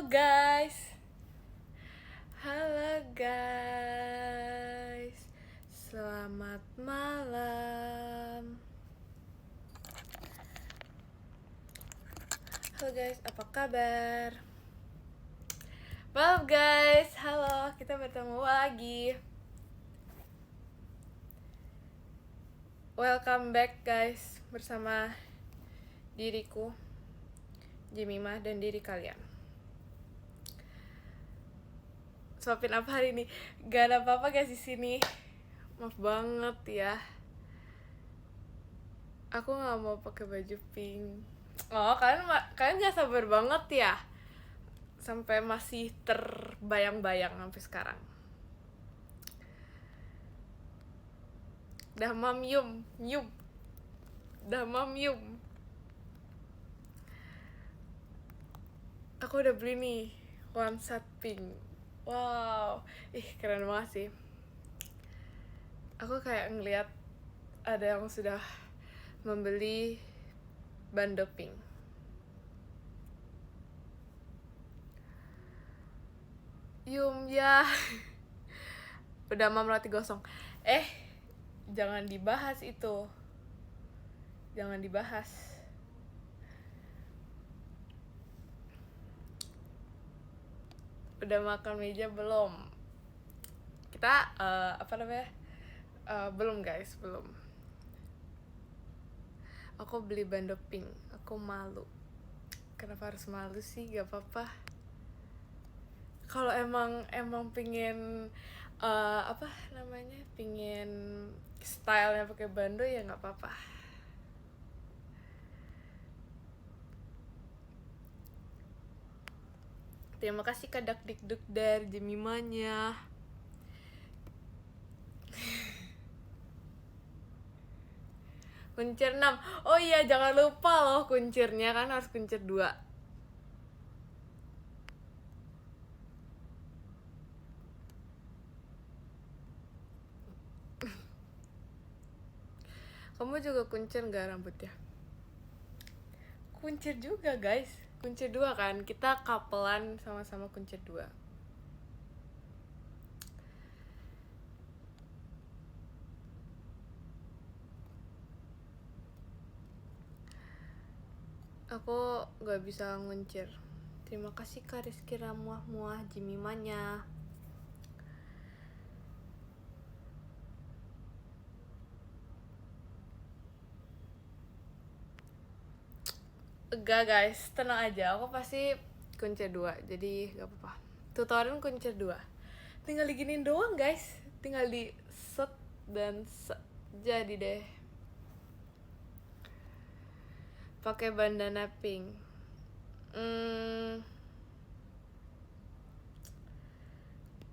guys. Halo guys. Selamat malam. Halo guys, apa kabar? Malam guys. Halo, kita bertemu lagi. Welcome back guys bersama diriku Jemimah dan diri kalian. Suapin apa hari ini? Gak ada apa-apa guys di sini. Maaf banget ya. Aku nggak mau pakai baju pink. Oh, kalian nggak sabar banget ya? Sampai masih terbayang-bayang sampai sekarang. Dah mamyum, yum. Dah mamyum. Aku udah beli nih one set pink. Wow, keren banget sih. Aku kayak ngeliat ada yang sudah membeli bando pink. Yum ya. Udah mam roti gosong. Jangan dibahas itu. Jangan dibahas. Udah makan meja belum? Kita belum guys, belum. Aku beli bando pink. Aku malu. Kenapa harus malu sih? Gak apa-apa. Kalau emang pingin pingin stylenya pakai bando ya nggak apa-apa. Terima kasih Kadak Dikduk dari Jemimanya. Kuncir 6. Oh iya, jangan lupa loh kuncirnya, kan harus kuncir 2. Kamu juga kuncir gak rambutnya? Kuncir juga guys. Kuncir 2 kan? Kita couplean sama-sama kuncir 2. Aku gak bisa nguncir. Terima kasih Kak Rizky Ramuah Jemimanya. Enggak guys, tenang aja. Aku pasti kuncir 2. Jadi gak apa-apa. Tutorial kuncir 2. Tinggal diginiin doang guys. Tinggal di set dan set. Jadi deh. Pakai bandana pink.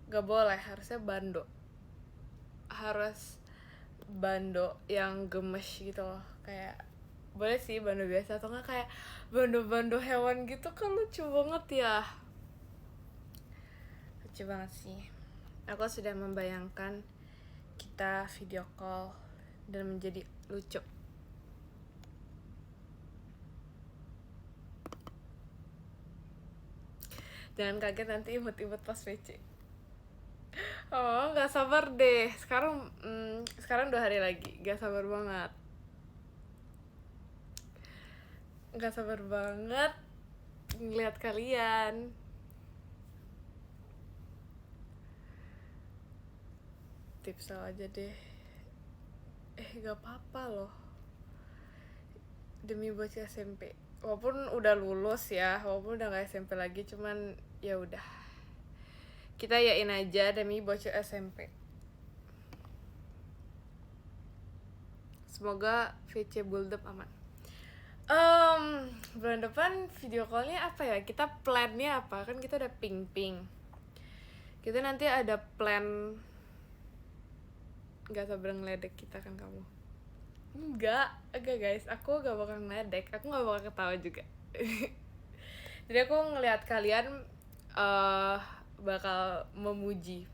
Gak boleh, harusnya bando. Harus bando yang gemes gitu loh. Kayak boleh sih bando biasa atau nggak kayak bando hewan gitu kan lucu banget ya. Lucu banget sih. Aku sudah membayangkan kita video call dan menjadi lucu. Jangan kaget nanti imut-imut pas VC. Oh, nggak sabar deh. Sekarang 2 hari lagi. Nggak sabar banget. Nggak sabar banget ngeliat kalian. Tips aja deh. Gak apa-apa loh. Demi bocah SMP. Walaupun udah lulus ya, walaupun udah gak SMP lagi, cuman ya udah. Kita yain aja demi bocah SMP. Semoga VC build up aman. Bulan depan video callnya apa ya? Kita plannya apa? Kan kita udah ping-ping. Kita nanti ada plan. Gak sabar ngeledek kita kan kamu? Enggak guys. Aku gak bakal ngeledek. Aku gak bakal ketawa juga. Jadi aku ngelihat kalian bakal memuji.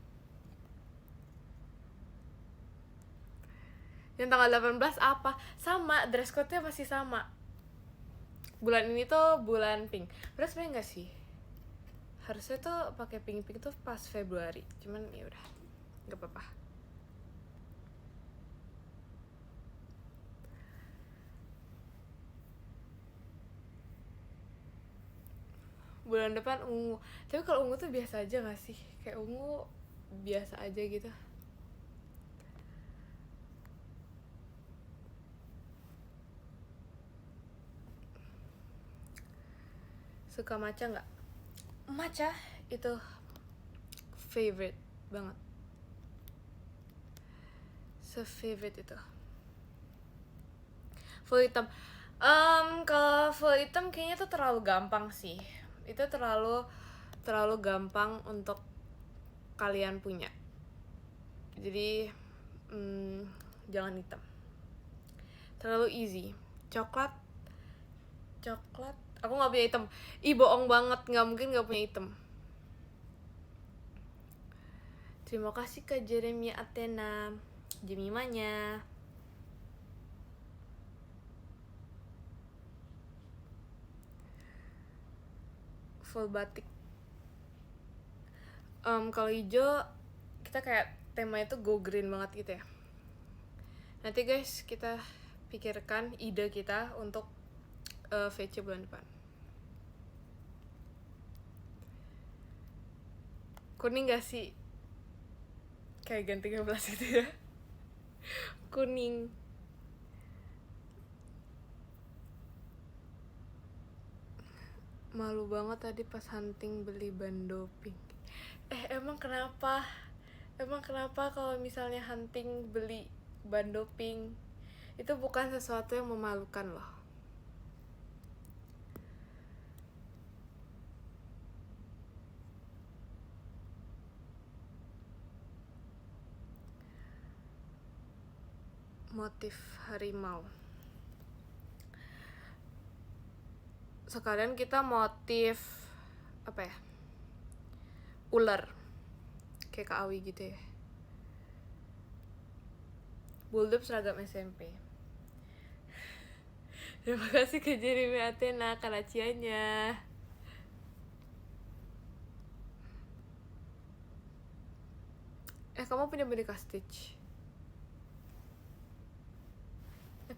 Yang tanggal 18 apa? Sama, dress code-nya masih sama. Bulan ini tuh bulan pink. Bener sebenernya gak sih? Harusnya tuh pakai pink tuh pas Februari, cuman ya udah nggak apa-apa. Bulan depan ungu, tapi kalau ungu tuh biasa aja nggak sih? Kayak ungu biasa aja gitu. Suka matcha nggak? Matcha itu favorite banget, se-favorite itu. Full hitam. Kalau full hitam kayaknya tuh terlalu gampang sih. Itu terlalu gampang untuk kalian punya. Jadi jangan hitam. Terlalu easy. Coklat. Aku nggak punya hitam. Ih, bohong banget, nggak mungkin nggak punya hitam. Terima kasih Kak Jeremy Athena, Jemimanya. Full batik. Kalau hijau kita kayak tema itu go green banget gitu ya. Nanti guys kita pikirkan ide kita untuk VC bulan depan. Kuning gak sih? Kayak ganti 13 gitu ya. Kuning. Malu banget tadi pas hunting beli bando pink. Emang kenapa kalau misalnya hunting beli bando pink? Itu bukan sesuatu yang memalukan loh. Motif harimau. Sekalian kita motif apa ya? Ular. Kayak Kak Awi gitu ya. Bulldog seragam SMP. Terima kasih ke Jeremy Athena karacianya. Kamu punya boneka Stitch?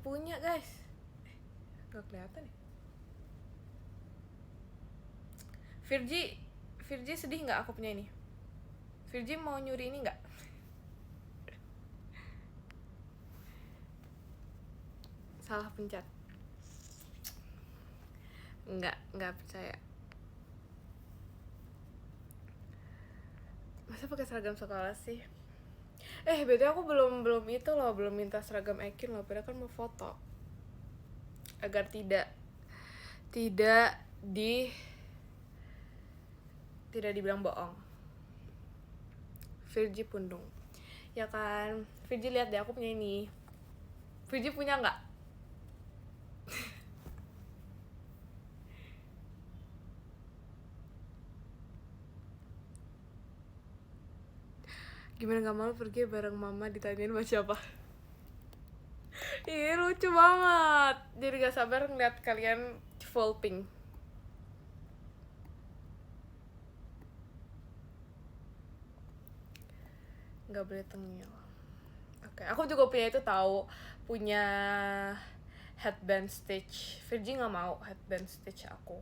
Punya guys. Gak kelihatan ya. Virgi sedih nggak aku punya ini? Virgi mau nyuri ini nggak? Salah pencet. Nggak percaya. Masa pakai seragam sekolah sih? Beda aku belum itu loh, belum minta seragam Ekin loh, padahal kan mau foto. Agar tidak dibilang bohong. Virgi Pundung. Ya kan, Virgi lihat deh aku punya ini. Virgi punya nggak? Gimana gak malu pergi bareng mama ditanyain sama siapa? Ih, lucu banget. Jadi gak sabar ngeliat kalian full pink. Gak boleh tengil. Oke, aku juga punya itu tahu, punya headband stitch. Virgi gak mau headband stitch aku.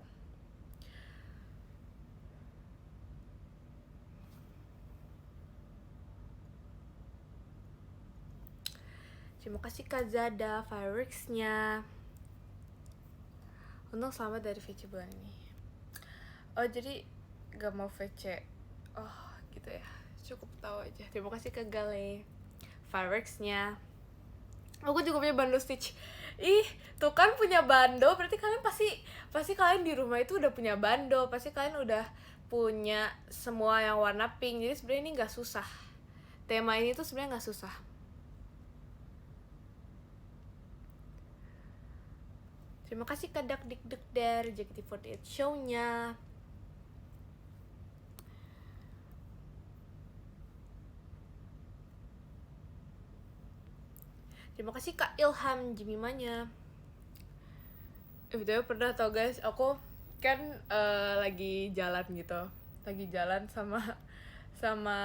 Terima kasih Kak Zada fireworks-nya. Untung selamat dari VC bulan ini. Oh, jadi gak mau VC. Oh, gitu ya. Cukup tahu aja. Terima kasih Kak Gale fireworks-nya. Aku juga punya bando Stitch. Ih, tuh kan punya bando, berarti kalian pasti kalian di rumah itu udah punya bando. Pasti kalian udah punya semua yang warna pink. Jadi sebenarnya ini gak susah. Tema ini tuh sebenarnya gak susah. Terima kasih Kak Dak Dik Dek dari JKT48 show-nya. Terima kasih Kak Ilham Jimimanya. Betul, pernah tau guys, aku kan lagi jalan gitu. lagi jalan sama sama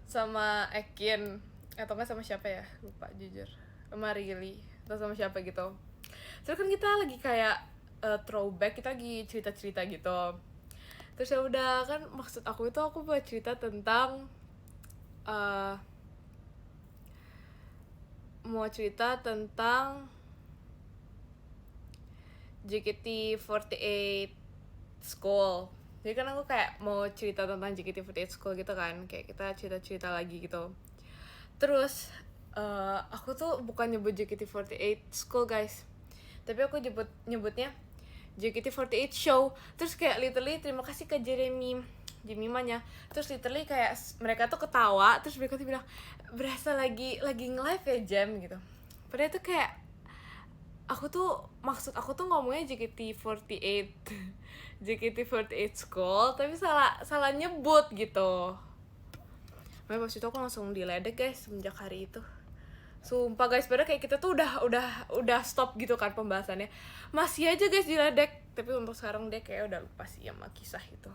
sama Ekin atau enggak sama siapa ya, lupa jujur, sama Rili atau sama siapa gitu. Terus kan kita lagi kayak throwback, kita lagi cerita-cerita gitu. Terus ya udah kan, maksud aku itu aku buat cerita tentang uh, mau cerita tentang JKT48 School. Jadi kan aku kayak mau cerita tentang JKT48 School gitu kan, kayak kita cerita-cerita lagi gitu. Terus aku tuh bukan nyebut JKT48 School guys, tapi aku nyebutnya JKT48 Show. Terus kayak literally terima kasih ke Jemimanya. Terus literally kayak mereka tuh ketawa, terus mereka tuh bilang berasa lagi nge-live ya Jam gitu. Padahal itu kayak maksud aku tuh ngomongnya JKT48 JKT48 School, tapi salah nyebut gitu. Makanya pas itu aku langsung diledek guys semenjak hari itu. Sumpah guys, padahal kayak kita tuh udah stop gitu kan pembahasannya. Masih aja guys diledek. Tapi untuk sekarang dia kayak udah lupa sih sama kisah itu.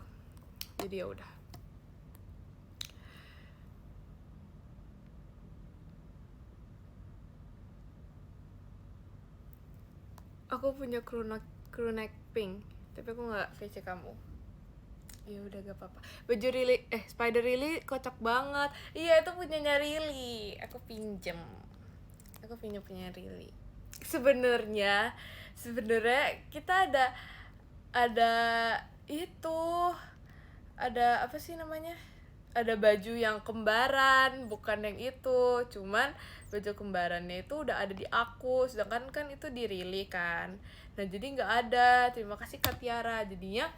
Jadi ya udah. Aku punya crew neck pink, tapi aku nggak VC kamu. Ya udah gak apa-apa. Baju Rili, Spider Rili kocak banget. Iya, itu punyanya Rili. Aku pinjem punya Rili. Sebenarnya kita ada itu, ada apa sih namanya, ada baju yang kembaran, bukan yang itu. Cuman baju kembarannya itu udah ada di aku, sedangkan kan itu di Rili kan. Nah jadi nggak ada. Terima kasih Kak Tiara. Jadinya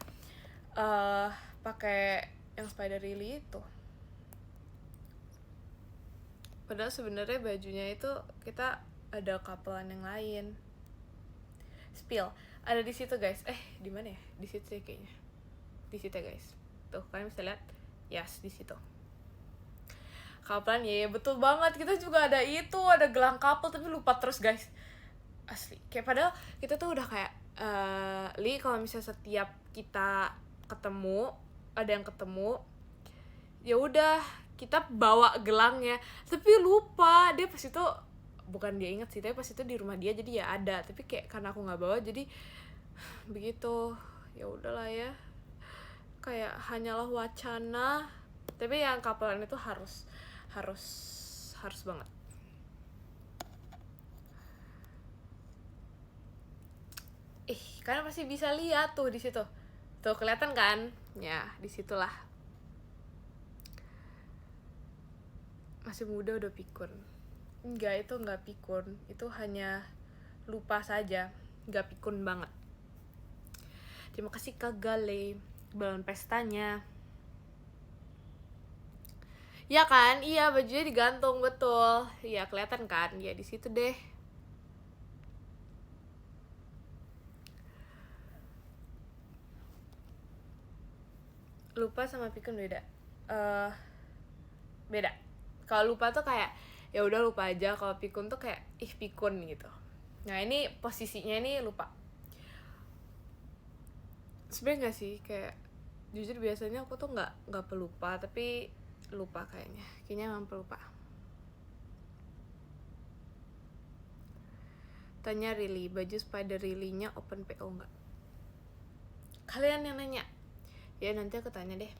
pakai yang Spider Rili itu. Padahal sebenarnya bajunya itu kita ada couplean yang lain. Spill ada di situ guys. Di mana ya? Di situ ya kayaknya. Di situ ya guys. Tuh kalian bisa lihat. Yes, di situ. Couplean ya betul banget. Kita juga ada itu, ada gelang couple tapi lupa terus guys. Asli. Kayak padahal kita tuh udah kayak Li, kalau misalnya setiap kita ketemu, ada yang ketemu, ya udah kita bawa gelangnya, tapi lupa. Dia pas itu, bukan dia inget sih, tapi pas itu di rumah dia jadi ya ada, tapi kayak karena aku nggak bawa jadi begitu. Ya udahlah ya, kayak hanyalah wacana. Tapi yang couplean itu harus banget. Kalian pasti bisa lihat tuh di situ. Tuh kelihatan kan? Ya, disitulah. Masih muda udah pikun. Enggak, itu enggak pikun. Itu hanya lupa saja. Enggak pikun banget. Terima kasih Kak Gale. Balon pestanya. Ya kan? Iya, bajunya digantung, betul. Iya, kelihatan kan? Ya, di situ deh. Lupa sama pikun beda. Beda. Kalau lupa tuh kayak ya udah lupa aja. Kalau pikun tuh kayak pikun gitu. Nah ini posisinya ini lupa. Sebenarnya nggak sih, kayak jujur biasanya aku tuh nggak pelupa, tapi lupa kayaknya emang pelupa. Tanya Rili, baju Spider Rili-nya open PO nggak? Kalian yang nanya. Ya nanti aku tanya deh.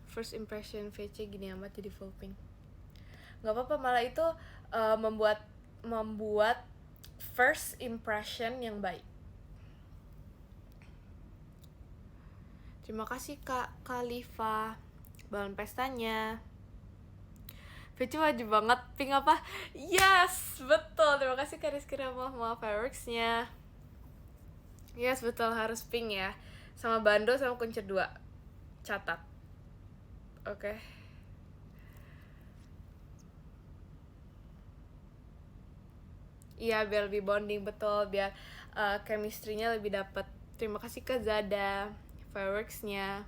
First impression VC gini amat jadi full pink. Nggak apa-apa, malah itu membuat first impression yang baik. Terima kasih Kak Khalifa. Balon pestanya. VC wajib banget pink apa? Yes, betul. Terima kasih Kak Rizky Rama fireworks-nya. Yes, betul, harus pink ya. Sama bando sama kunci 2. Catat. Oke. Iya, biar lebih bonding, betul. Biar chemistry-nya lebih dapet. Terima kasih Kak Zada fireworks-nya.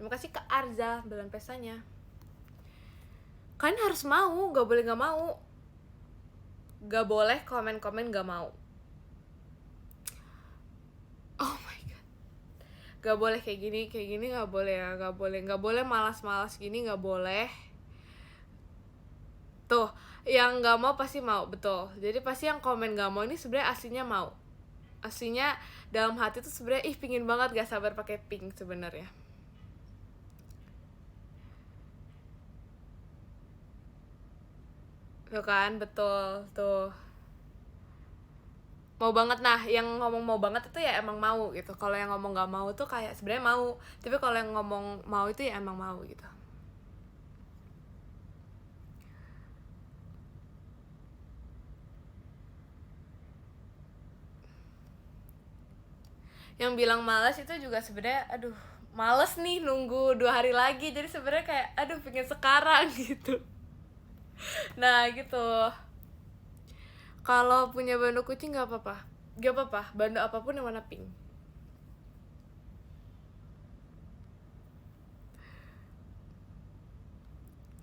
Terima kasih ke Arza bulan pesanya. Kalian harus mau, gak boleh gak mau. Gak boleh komen-komen gak mau. Oh my god, gak boleh kayak gini gak boleh ya, gak boleh malas-malas gini, gak boleh. Tuh, yang gak mau pasti mau, betul. Jadi pasti yang komen gak mau ini sebenarnya aslinya mau. Aslinya dalam hati tuh sebenarnya pingin banget, gak sabar pakai pink sebenarnya. Tuh kan, betul, tuh. Mau banget, nah yang ngomong mau banget itu ya emang mau gitu. Kalau yang ngomong gak mau tuh kayak sebenarnya mau, tapi kalau yang ngomong mau itu ya emang mau gitu. Yang bilang malas itu juga sebenarnya aduh males nih nunggu 2 hari lagi, jadi sebenarnya kayak aduh pengen sekarang gitu. Nah gitu. Kalau punya bando kucing gak apa-apa, bando apapun yang warna pink.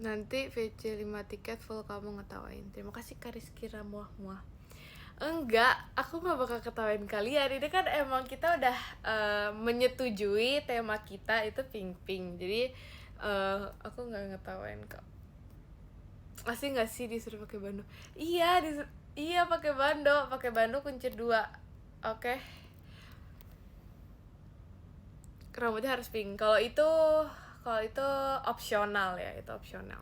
Nanti VC 5 tiket full kamu ngetawain. Terima kasih Kariski Ramuah. Enggak, aku gak bakal ketawain kalian. Ini kan emang kita udah menyetujui tema kita itu pink. Jadi aku gak ngetawain kok. Masih gak sih disuruh pakai bando? Iya pakai bando kuncir 2. Oke. Rambutnya harus pink. Kalau itu opsional ya, itu opsional.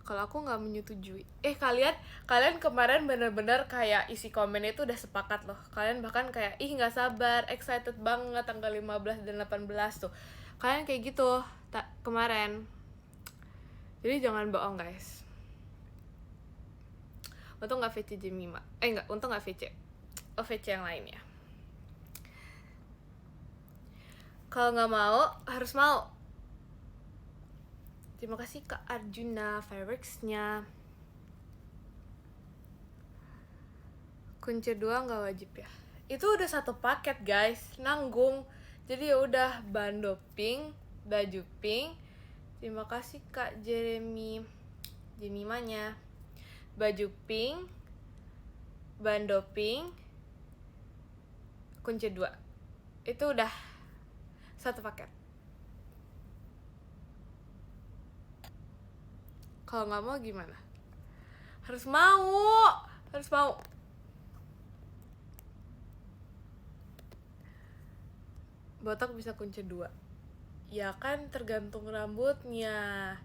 Kalau aku nggak menyetujui. Kalian kemarin bener-bener kayak isi komennya itu udah sepakat loh. Kalian bahkan kayak nggak sabar, excited banget tanggal 15 dan 18 tuh. Kalian kayak gitu kemarin. Jadi jangan bohong guys. Untung nggak VC Jemima. Untung nggak VC. VC yang lainnya. Kalau nggak mau harus mau. Terima kasih Kak Arjuna fireworksnya. Kuncir 2 nggak wajib ya. Itu udah satu paket guys, nanggung. Jadi ya udah bando pink, baju pink. Terima kasih Kak Jemimanya. Baju pink, bando pink, kuncir 2. Itu udah satu paket. Kalau nggak mau gimana? Harus mau. Botak bisa kuncir 2. Ya kan tergantung rambutnya.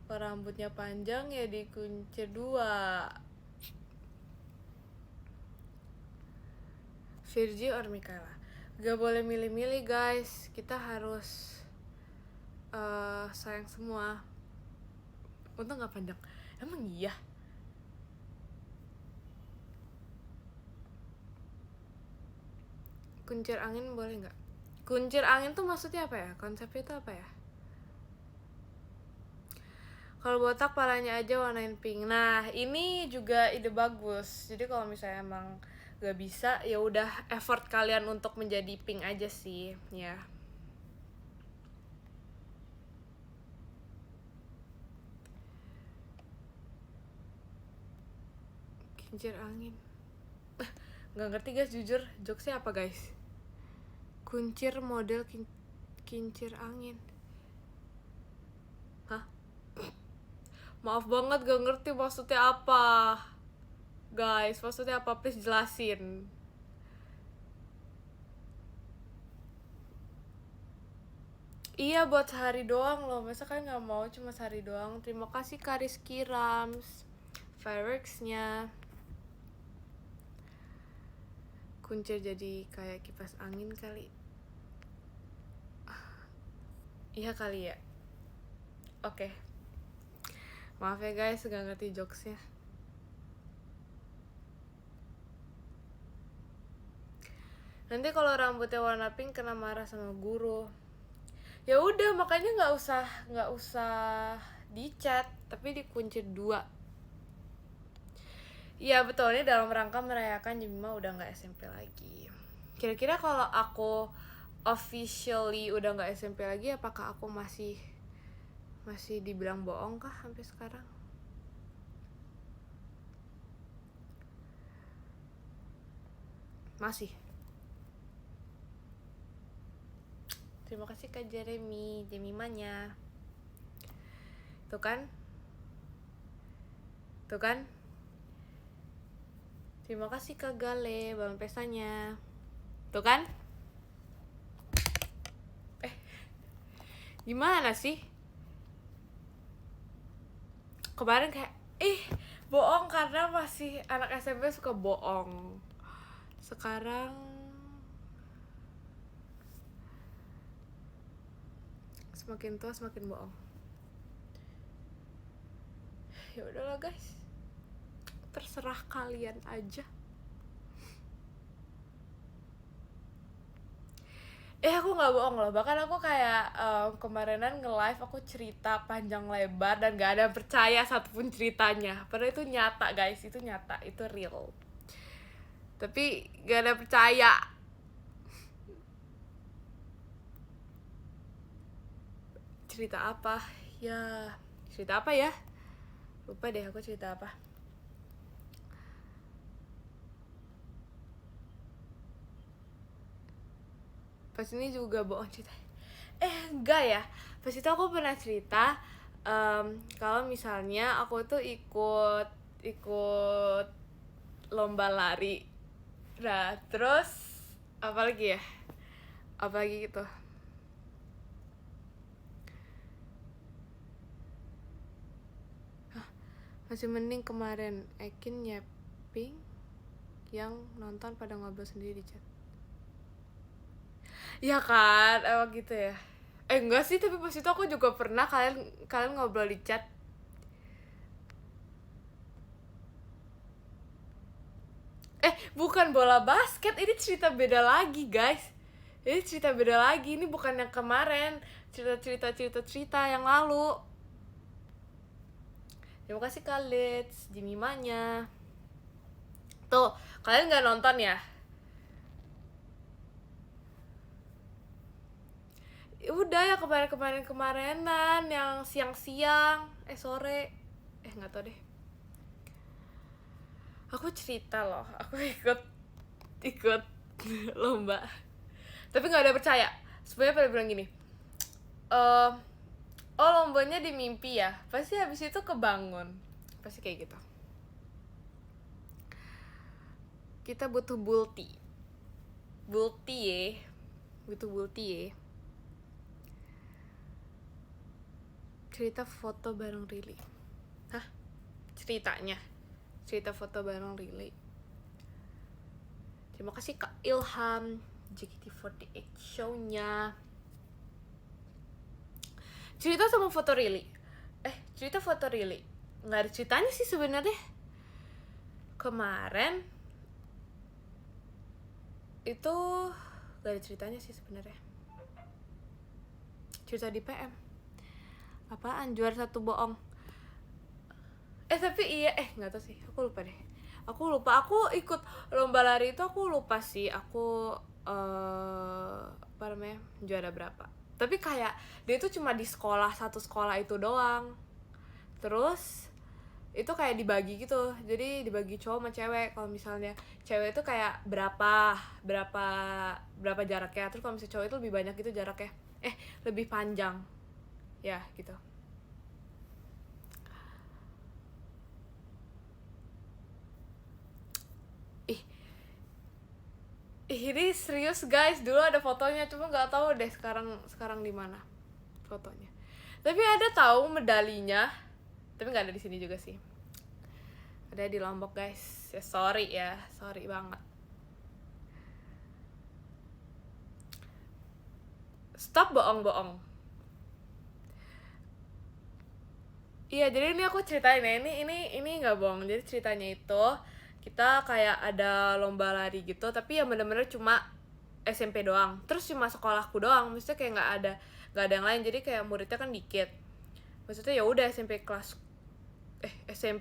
Kalau rambutnya panjang ya dikuncir 2. Virgi or Mikaela. Gak boleh milih-milih guys. Kita harus sayang semua. Untung gak panjang. Emang iya? Kuncir angin boleh gak? Kuncir angin tuh maksudnya apa ya? Konsepnya itu apa ya? Kalau botak palanya aja warnain pink. Nah ini juga ide bagus. Jadi kalau misalnya emang gak bisa, ya udah effort kalian untuk menjadi pink aja sih ya. Kincir angin. Nggak ngerti guys, jujur jokesnya apa guys? Kuncir model kincir angin. Hah? Maaf banget gak ngerti maksudnya apa. Guys, maksudnya apa? Please jelasin. Iya buat sehari doang loh. Masa kan gak mau cuma sehari doang. Terima kasih Kariski Rams fireworksnya. Kuncir jadi kayak kipas angin kali. Iya kali ya. Oke. Maaf ya guys, gak ngerti jokesnya. Nanti kalau rambutnya warna pink kena marah sama guru. Ya udah makanya nggak usah dicat, tapi dikuncir 2. Iya betul, ini dalam rangka merayakan Jemima udah nggak SMP lagi. Kira-kira kalau aku officially udah nggak SMP lagi, apakah aku masih dibilang bohong kah sampai sekarang? Masih. Terima kasih Kak Jeremy, Jemimanya. Tuh kan? Terima kasih Kak Gale, Bang Pesanya. Tuh kan? Gimana sih? Kemarin kayak, bohong karena masih anak SMP suka bohong. Sekarang semakin tua semakin bohong. Ya udahlah guys, terserah kalian aja. Aku nggak bohong loh, bahkan aku kayak kemarinan nge-live aku cerita panjang lebar dan gak ada yang percaya satupun ceritanya, padahal itu nyata guys, itu nyata, itu real, tapi gak ada yang percaya. Cerita apa ya, lupa deh aku cerita apa. Pas ini juga bohong cerita. Enggak ya, pas itu aku pernah cerita kalau misalnya aku tuh ikut lomba lari. Nah terus apalagi gitu. Masih mending kemarin Ekin nyepping yang nonton pada ngobrol sendiri di chat. Ya kan, emang gitu ya. Enggak sih, tapi pas itu aku juga pernah kalian ngobrol di chat. Bukan bola basket, ini cerita beda lagi guys. Ini cerita beda lagi, ini bukan yang kemarin. Cerita yang lalu. Terima kasih Khalid, Jimimanya. Tuh, kalian gak nonton ya? Udah ya kemarin-kemarinan yang siang-siang, sore, nggak tau deh. Aku cerita loh, aku ikut lomba, tapi nggak ada percaya. Sebenarnya pada bilang gini, lombanya di mimpi ya, pasti habis itu kebangun, pasti kayak gitu. Kita butuh bulti ya. Cerita foto bareng Rili. Hah? Cerita foto bareng Rili. Terima kasih Kak Ilham, JKT48 show-nya. Cerita sama foto Rili. Cerita foto Rili. Nggak ada ceritanya sih sebenarnya. Kemarin itu nggak ada ceritanya sih sebenarnya. Cerita di PM. Apaan? Juara 1 bohong. Tapi iya, nggak tahu sih. Aku lupa deh. Aku ikut lomba lari itu aku lupa sih. Aku apa namanya? Juara berapa. Tapi kayak dia tuh cuma di satu sekolah itu doang. Terus itu kayak dibagi gitu. Jadi dibagi cowok sama cewek. Kalau misalnya cewek itu kayak berapa jaraknya. Terus kalau misalnya cowok itu lebih banyak gitu jaraknya. Lebih panjang. Ya gitu. Ini serius guys, dulu ada fotonya, cuma nggak tahu deh sekarang di mana fotonya. Tapi ada tahu medalinya, tapi nggak ada di sini juga sih. Ada di Lombok guys. Sorry banget. Stop bohong. Iya, jadi ini aku ceritain ya, ini nggak bohong. Jadi ceritanya itu kita kayak ada lomba lari gitu, tapi yang bener-bener cuma SMP doang. Terus cuma sekolahku doang, maksudnya kayak nggak ada yang lain. Jadi kayak muridnya kan dikit. Maksudnya ya udah SMP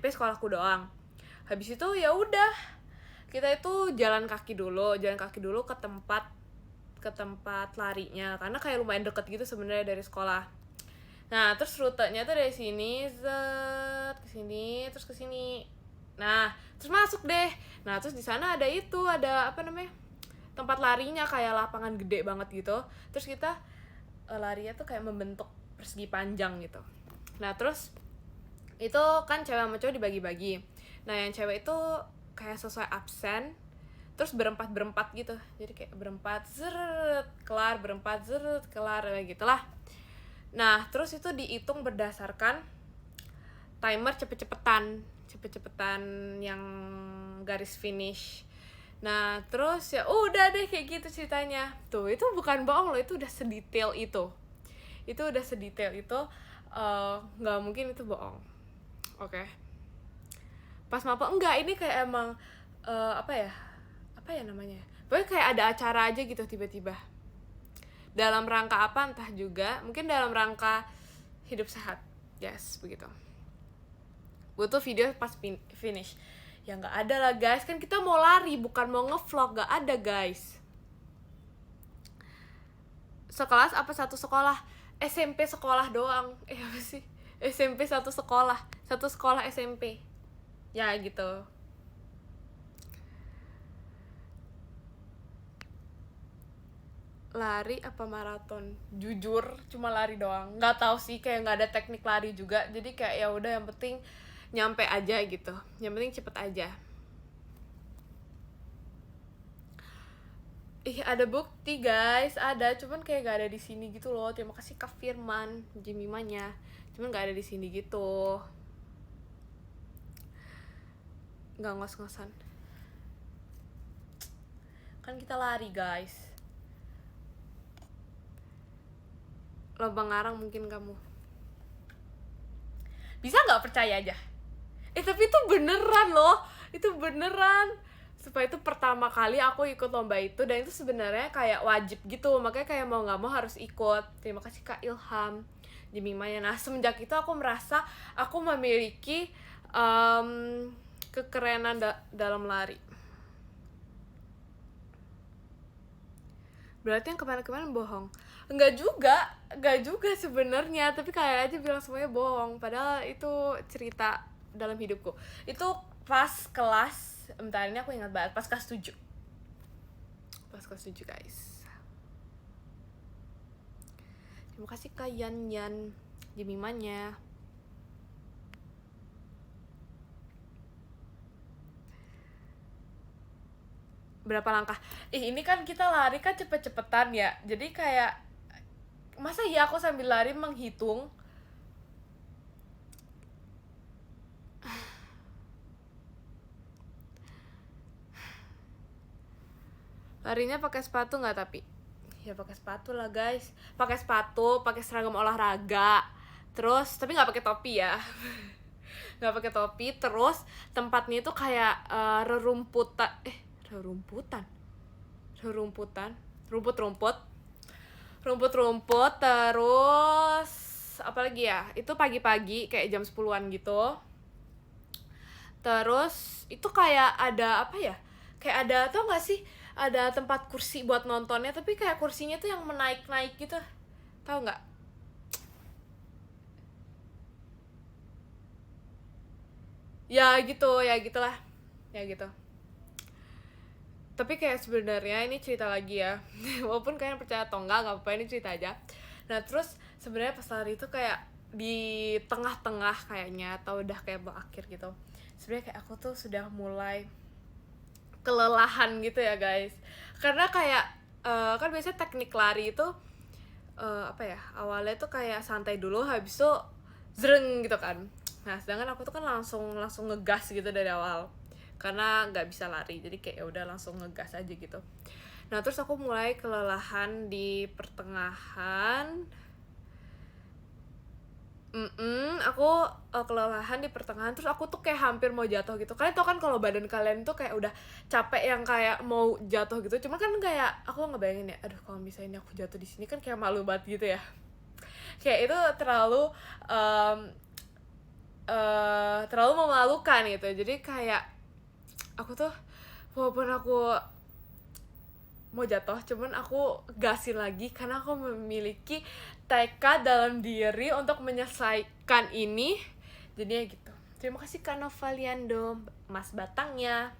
sekolahku doang. Habis itu ya udah kita itu jalan kaki dulu ke tempat tempat larinya, karena kayak lumayan deket gitu sebenarnya dari sekolah. Nah terus rutenya tuh dari sini ke sini terus ke sini. Nah terus masuk deh. Nah terus di sana ada apa namanya, tempat larinya kayak lapangan gede banget gitu. Terus kita larinya tuh kayak membentuk persegi panjang gitu. Nah terus itu kan cewek sama cowok dibagi-bagi. Nah yang cewek itu kayak sesuai absen, terus berempat gitu, jadi kayak berempat zeret kelar, berempat zeret kelar, kayak gitulah. Nah terus itu dihitung berdasarkan timer cepet-cepetan yang garis finish. Nah terus ya udah deh kayak gitu ceritanya. Tuh itu bukan bohong loh, itu udah sedetail itu udah sedetail itu. Nggak mungkin itu bohong. Oke. Pas mapel enggak, ini kayak emang apa ya namanya, pokoknya kayak ada acara aja gitu tiba-tiba. Dalam rangka apa entah juga, mungkin dalam rangka hidup sehat, yes begitu. Butuh video pas finish ya nggak ada lah guys, kan kita mau lari bukan mau ngevlog, nggak ada guys. Sekelas apa satu sekolah? SMP sekolah doang. Apa sih, SMP satu sekolah SMP ya gitu. Lari apa maraton? Jujur cuma lari doang, nggak tahu sih, kayak nggak ada teknik lari juga, jadi kayak ya udah yang penting nyampe aja gitu, yang penting cepet aja. Ih ada bukti guys, ada, cuman kayak gak ada di sini gitu loh. Terima kasih Kak Firman, Jemimanya, cuman gak ada di sini gitu, nggak ngos-ngosan. Kan kita lari guys. Lubang ngarang mungkin kamu bisa nggak percaya aja. Tapi itu beneran loh, itu beneran. Supaya itu pertama kali aku ikut lomba itu, dan itu sebenarnya kayak wajib gitu, makanya kayak mau nggak mau harus ikut. Terima kasih Kak Ilham, Jemimanya. Nah semenjak itu aku merasa aku memiliki kekerenan dalam lari. Berarti yang kemarin-kemarin bohong? Enggak juga sebenarnya, tapi kayak aja bilang semuanya bohong, padahal itu cerita dalam hidupku. Itu pas kelas, bentar ini aku ingat banget, pas kelas 7 guys. Terima kasih Kak Yan Jemimanya. Berapa langkah? Ini kan kita lari kan cepet-cepetan ya, jadi kayak masa ya aku sambil lari menghitung. Larinya pakai sepatu nggak? Tapi ya pakai sepatu lah guys, pakai sepatu, pakai seragam olahraga, terus tapi nggak pakai topi ya. Nggak pakai topi. Terus tempatnya itu kayak rerumputan, rumput. Terus apalagi ya, itu pagi-pagi kayak jam 10-an gitu. Terus itu kayak ada apa ya, kayak ada, tau gak sih, ada tempat kursi buat nontonnya, tapi kayak kursinya tuh yang menaik-naik gitu, tau gak? Ya gitu, ya gitulah, ya gitu. Tapi kayak sebenarnya ini cerita lagi ya. Walaupun kalian percaya atau enggak apa-apa, ini cerita aja. Nah terus sebenarnya pas lari itu kayak di tengah-tengah kayaknya, atau udah kayak mau akhir gitu, sebenarnya kayak aku tuh sudah mulai kelelahan gitu ya guys. Karena kayak kan biasanya teknik lari itu apa ya, awalnya tuh kayak santai dulu, habis itu zreng gitu kan. Nah sedangkan aku tuh kan langsung ngegas gitu dari awal, karena nggak bisa lari, jadi kayak ya udah langsung ngegas aja gitu. Nah terus aku mulai kelelahan di pertengahan. Aku kelelahan di pertengahan, terus aku tuh kayak hampir mau jatuh gitu. Kalian tau kan kalau badan kalian tuh kayak udah capek yang kayak mau jatuh gitu. Cuma kan kayak aku ngebayangin ya, aduh kalau misalnya aku jatuh di sini kan kayak malu banget gitu ya. Kayak itu terlalu memalukan gitu. Jadi kayak aku tuh walaupun aku mau jatuh, cuman aku gasin lagi karena aku memiliki tekad dalam diri untuk menyelesaikan ini. Jadinya gitu. Terima kasih Kak Novaliando, Mas Batangnya.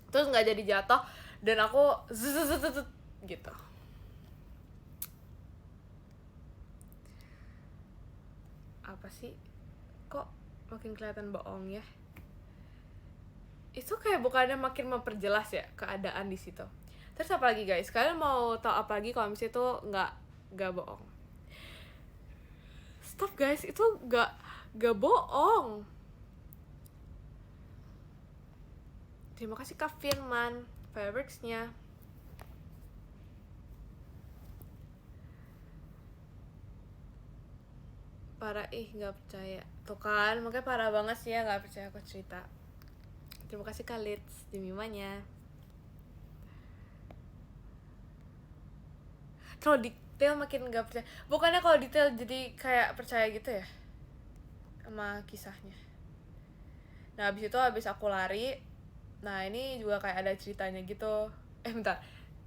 Terus nggak jadi jatuh dan aku zzzz gitu. Apa sih? Kok makin kelihatan bohong ya? Itu kayak bukannya makin memperjelas ya keadaan di situ. Terus apa lagi guys? Kalian mau tahu apa lagi kalau misalnya itu nggak bohong? Stop guys, itu nggak bohong. Terima kasih Kak Firman, fireworks-nya. Parah, nggak percaya. Tuh kan, makanya parah banget sih ya nggak percaya aku cerita. Terima kasih Kak Litz, Jemimanya. Kalau detail makin nggak percaya. Bukannya kalau detail jadi kayak percaya gitu ya? Sama kisahnya. Nah habis aku lari. Nah ini juga kayak ada ceritanya gitu. Bentar,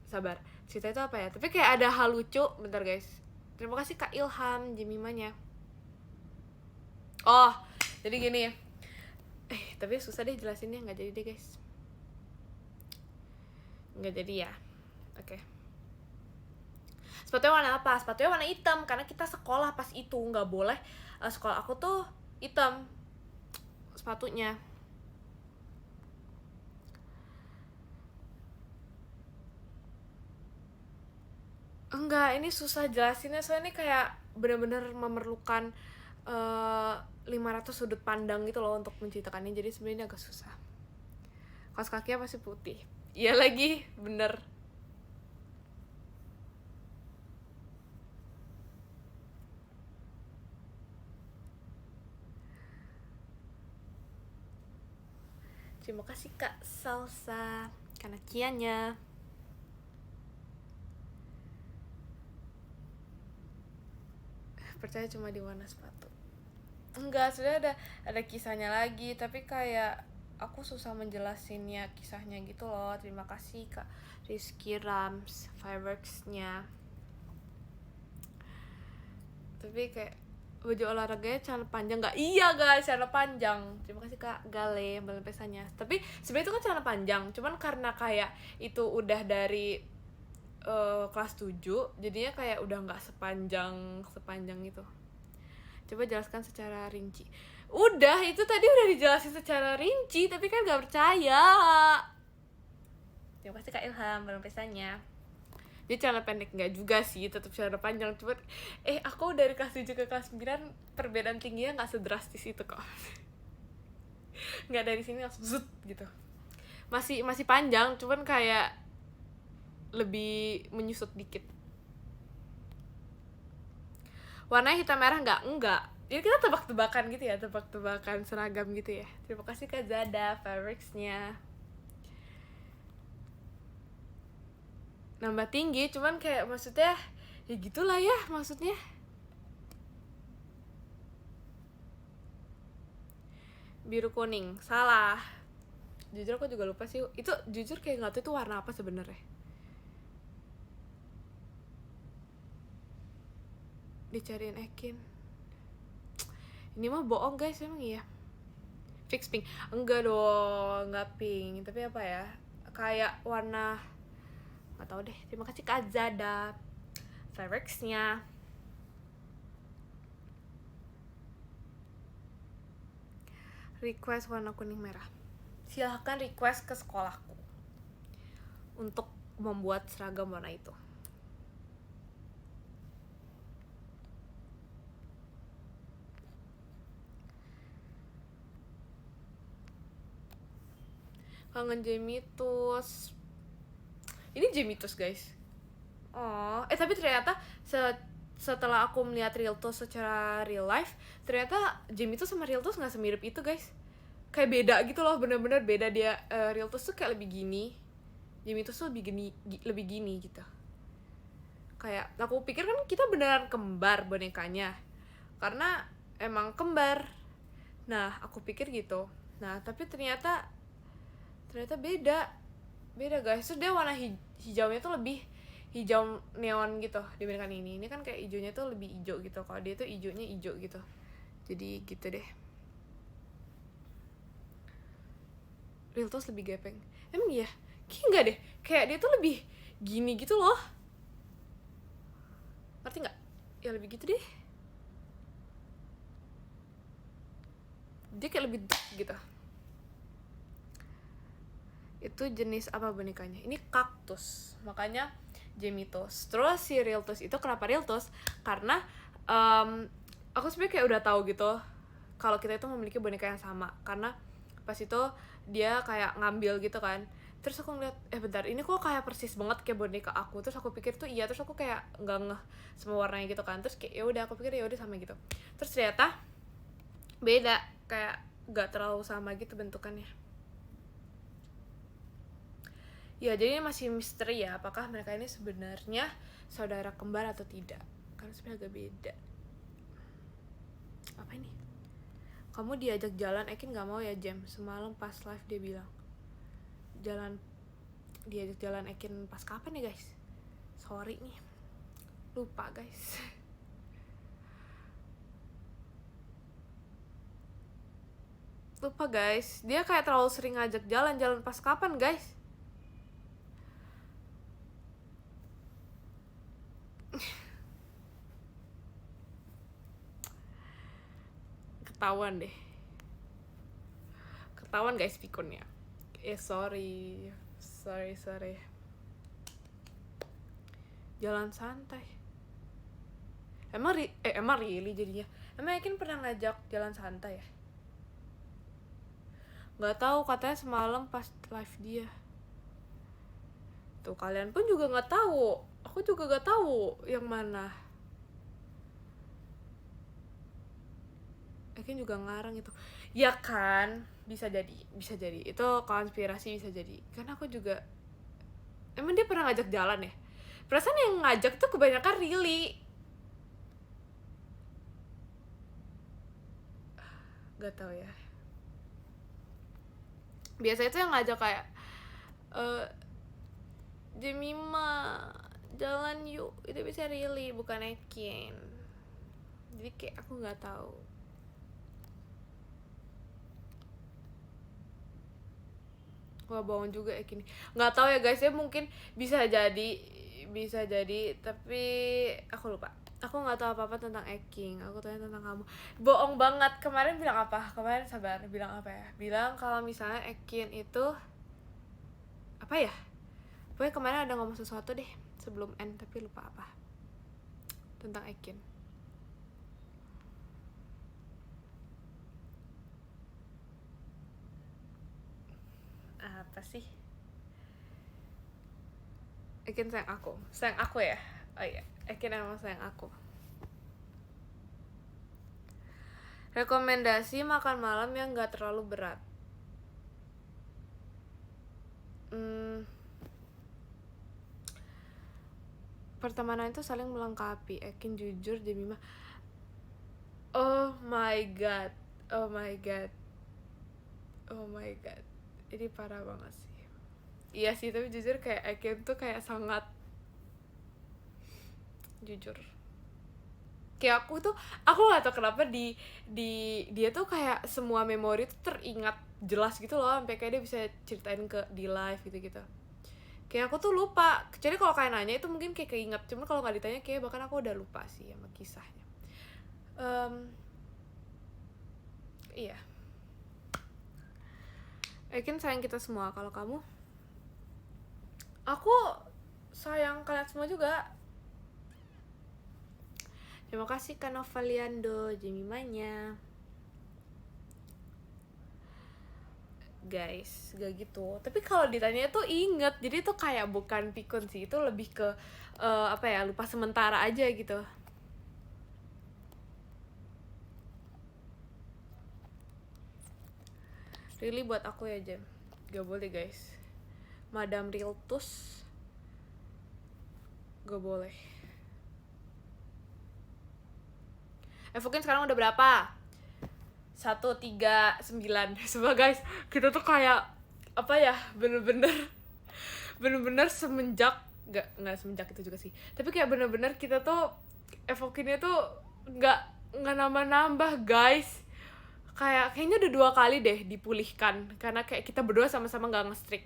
sabar. Cerita itu apa ya? Tapi kayak ada hal lucu. Bentar guys. Terima kasih Kak Ilham, Jemimanya. Oh, jadi gini. Tapi susah deh jelasinnya, nggak jadi deh guys. Nggak jadi ya. Oke. Sepatunya warna apa? Sepatunya warna hitam karena kita sekolah pas itu nggak boleh. Sekolah aku tuh hitam sepatunya. Enggak, ini susah jelasinnya soalnya ini kayak benar-benar memerlukan 500 sudut pandang gitu loh untuk menceritakannya, jadi sebenarnya agak susah. Kaos kakinya pasti putih. Iya lagi, bener. Terima kasih Kak Salsa karena kiannya. Percaya cuma di warna sepatu. Enggak, sudah ada kisahnya lagi, tapi kayak aku susah menjelasinnya kisahnya gitu loh. Terima kasih Kak Rizky Rams, fireworks-nya. Tapi kayak baju olahraganya celana panjang nggak? Iya guys, celana panjang. Terima kasih Kak Gale balon pesanya. Tapi sebenarnya itu kan celana panjang, cuman karena kayak itu udah dari kelas 7, jadinya kayak udah nggak sepanjang itu. Coba jelaskan secara rinci. Udah, itu tadi udah dijelasin secara rinci, tapi kan nggak percaya. Terima kasih Kak Ilham balon pesanya. Dia celana pendek nggak juga sih, tetap celana panjang, cuman aku dari kelas 7 ke kelas 9 perbedaan tingginya nggak sedrastis itu kok. Nggak dari sini langsung zut gitu, masih panjang, cuman kayak lebih menyusut dikit. Warnanya hitam merah enggak, jadi kita tebak-tebakan gitu ya, tebak-tebakan seragam gitu ya. Terima kasih Kak Zada fireworks-nya. Nambah tinggi, cuman kayak maksudnya ya gitulah ya maksudnya. Biru kuning, salah. Jujur aku juga lupa sih, itu jujur kayak nggak tahu itu warna apa sebenarnya. Dicariin Ekin, ini mah bohong guys, emang iya. Fix pink, enggak dong, enggak pink, tapi apa ya, kayak warna nggak tahu deh. Terima kasih Kak Zada fireworks-nya. Request warna kuning merah, silahkan request ke sekolahku untuk membuat seragam warna itu. Kangen Jemitus. Ini Jemitus guys. Oh, tapi ternyata setelah aku melihat Realtus secara real life, ternyata Jemitus sama Realtus nggak semirip itu guys. Kayak beda gitu loh, bener-bener beda dia. Realtus tuh kayak lebih gini, Jemitus tuh lebih gini gitu. Kayak aku pikir kan kita beneran kembar bonekanya, karena emang kembar. Nah aku pikir gitu. Nah tapi ternyata beda. Beda guys, terus dia warna hijaunya tuh lebih hijau neon gitu dibandingkan ini kan kayak hijaunya tuh lebih hijau gitu, kalau dia tuh hijaunya hijau gitu, jadi gitu deh. Real Toast lebih gepeng emang iya? Kayak enggak deh, kayak dia tuh lebih gini gitu loh, ngerti nggak ya, lebih gitu deh, dia kayak lebih gitu. Itu jenis apa bonekanya? Ini kaktus, makanya Jamie Toast. Terus si Real Toast itu kenapa Real Toast? Karena aku sebenarnya kayak udah tahu gitu kalau kita itu memiliki boneka yang sama, karena pas itu dia kayak ngambil gitu kan, terus aku ngeliat bentar ini kok kayak persis banget kayak boneka aku, terus aku pikir tuh iya, terus aku kayak nggak ngeh semua warnanya gitu kan, terus kayak ya udah aku pikir ya udah sama gitu, terus ternyata beda, kayak nggak terlalu sama gitu bentukannya. Ya, jadi ini masih misteri ya, apakah mereka ini sebenarnya saudara kembar atau tidak, karena sebenarnya agak beda. Apa ini? Kamu diajak jalan, Ekin gak mau ya Jam. Semalam pas live dia bilang diajak jalan Ekin pas kapan ya guys? Sorry nih, lupa guys. Lupa guys, dia kayak terlalu sering ngajak jalan pas kapan guys? Ketahuan guys pikunnya. Sorry. Jalan santai. Emang really jadinya. Emang Ekin pernah ngajak jalan santai ya? Nggak tahu, katanya semalam pas live dia. Tuh kalian pun juga nggak tahu. Aku juga nggak tahu yang mana. Ekin juga ngarang itu. Ya kan, bisa jadi. Itu konspirasi bisa jadi. Karena aku juga, emang dia pernah ngajak jalan ya? Perasaan yang ngajak tuh kebanyakan Rili. Gak tahu ya. Biasanya tuh yang ngajak kayak Jemima jalan yuk, itu bisa Rili bukan Ekin. Jadi kayak aku nggak tahu. Wah, bohong juga Ekin. Nggak tahu ya guys, ya mungkin bisa jadi, tapi aku lupa. Aku nggak tahu apa-apa tentang Eking. Aku tanya tentang kamu. Bohong banget. Kemarin bilang apa? Bilang apa ya? Bilang kalau misalnya Ekin itu apa ya? Pokoknya kemarin ada ngomong sesuatu deh sebelum end, tapi lupa apa tentang Ekin. Apa sih? Ekin sayang aku ya. Oh iya, Ekin emang sayang aku. Rekomendasi makan malam yang gak terlalu berat. Pertemanan itu saling melengkapi. Ekin jujur, Jemima. Oh my god. Ini parah banget sih. Iya sih, tapi jujur kayak Ekin tuh kayak sangat jujur. Kayak aku gak tau kenapa di dia tuh kayak semua memori tuh teringat jelas gitu loh, sampai kayak dia bisa ceritain di live gitu. Kayak aku tuh lupa, kecuali kalau kayak nanya itu mungkin kayak keinget, cuman kalau nggak ditanya kayak bahkan aku udah lupa sih sama kisahnya. Iya. Ekin sayang kita semua. Kalau kamu? Aku sayang kalian semua juga. Terima kasih Kanovaliando, Jemimanya. Guys, gak gitu. Tapi kalau ditanya tuh inget. Jadi tuh kayak bukan pikun sih, itu lebih ke apa ya, lupa sementara aja gitu. Really buat aku ya Jam. Gak boleh guys. Madam Riltus gak boleh. Evokin sekarang udah berapa? 139. Coba guys, kita tuh kayak apa ya, bener-bener bener-bener semenjak nggak semenjak itu juga sih, tapi kayak bener-bener kita tuh evokinnya tuh nggak nambah-nambah guys. Kayaknya udah 2 kali deh dipulihkan karena kayak kita berdua sama-sama nggak nge-streak.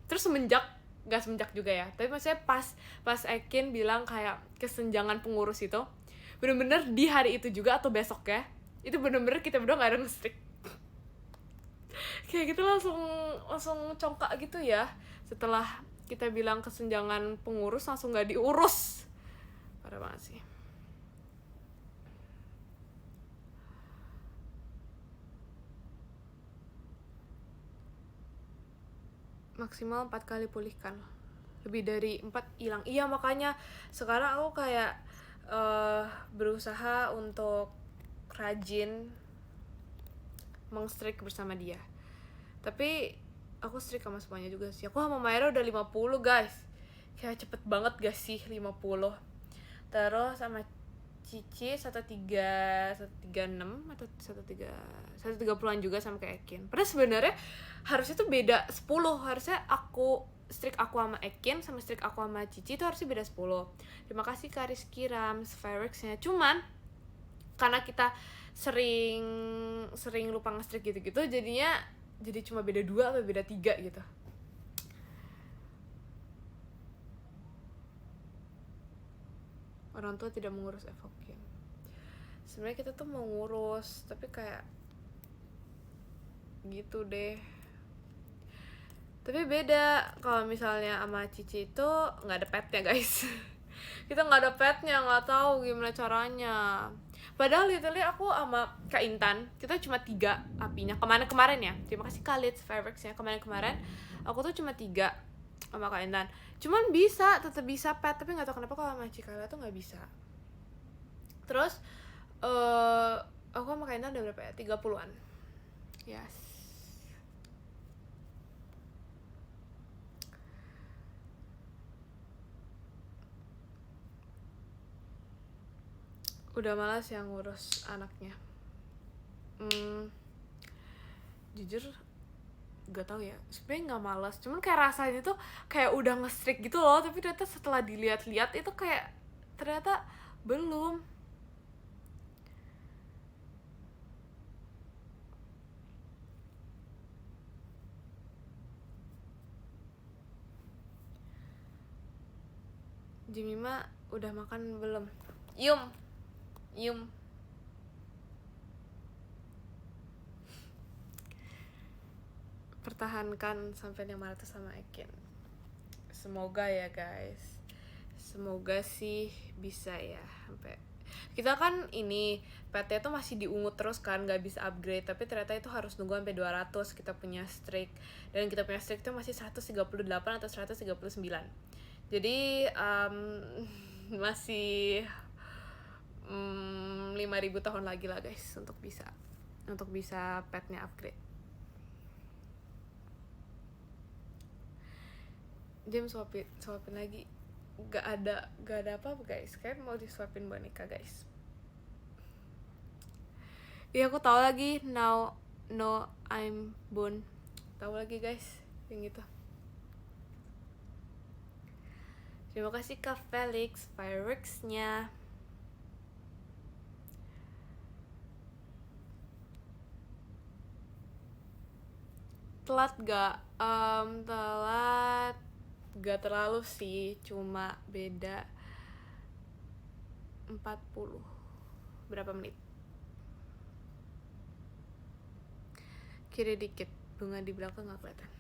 Terus semenjak, nggak semenjak juga ya, tapi maksudnya pas Ekin bilang kayak kesenjangan pengurus itu bener-bener di hari itu juga atau besok ya, itu bener-bener kita berdua nggak ada nge-streak. Kayak gitu langsung congkak gitu ya, setelah kita bilang kesenjangan pengurus langsung nggak diurus. Parah banget sih. Maksimal 4 kali pulihkan, lebih dari 4 hilang. Iya, makanya sekarang aku kayak berusaha untuk rajin meng-streak bersama dia. Tapi aku streak sama semuanya juga sih. Aku sama Mayra udah 50 guys, kayak cepet banget gak sih 50. Terus sama Cici 136 atau 130-an juga sama kayak Ekin. Padahal sebenarnya harusnya tuh beda 10. Harusnya streak aku sama Ekin sama streak aku sama Cici itu harusnya beda 10. Terima kasih Kak Rizky Rams Fireworks-nya. Cuman karena kita sering lupa nge-streak gitu-gitu, jadi cuma beda 2 atau beda 3 gitu. Orang tua tidak mengurus Evokin. Sebenarnya kita tuh mau ngurus, tapi kayak gitu deh. Tapi beda kalau misalnya sama Cici itu nggak ada petnya guys. Kita nggak ada petnya, nggak tahu gimana caranya. Padahal literally aku sama Kak Intan kita cuma 3 apinya kemarin ya. Terima kasih Khalid Fireworks-nya. Kemarin aku tuh cuma 3 sama Kak Intan. Cuman tetap bisa pet, tapi nggak tahu kenapa kalau sama Cikala tuh nggak bisa. Terus aku sama Kak Intan udah berapa ya? 30-an. Yes. Udah malas yang ngurus anaknya. Jujur gak tahu ya, sebenarnya nggak malas, cuman kayak rasanya tuh kayak udah nge-streak gitu loh, tapi ternyata setelah dilihat-lihat itu kayak ternyata belum. Jemima udah makan belum? Yum. Pertahankan sampai 500 sama Ekin. Semoga ya guys. Semoga sih bisa ya sampai. Kita kan ini PT tuh masih diungut terus kan, nggak bisa upgrade, tapi ternyata itu harus nunggu sampai 200 kita punya streak. Dan kita punya streak tuh masih 138 atau 139. Jadi masih 5.000 tahun lagi lah guys untuk bisa petnya upgrade. Jam suapin lagi, gak ada apa guys, kayak mau disuapin boneka guys. Iya aku tahu lagi, now no I'm born, tahu lagi guys yang gitu. Terima kasih Kak Felix Fireworks-nya. Telat gak terlalu sih, cuma beda 40 berapa menit. Kiri dikit, bunga di belakang gak kelihatan.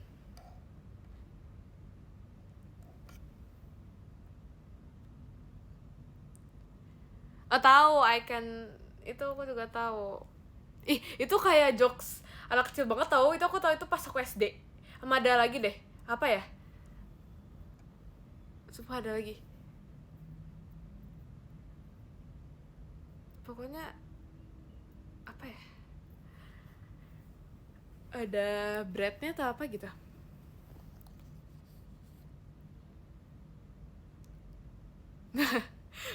Oh tahu, Icon itu aku juga tahu. Ih, itu kayak jokes anak kecil banget tahu. Itu aku tahu itu pas aku SD. Sama ada lagi deh. Apa ya? Sumpah ada lagi. Pokoknya apa ya? Ada breadnya atau apa gitu.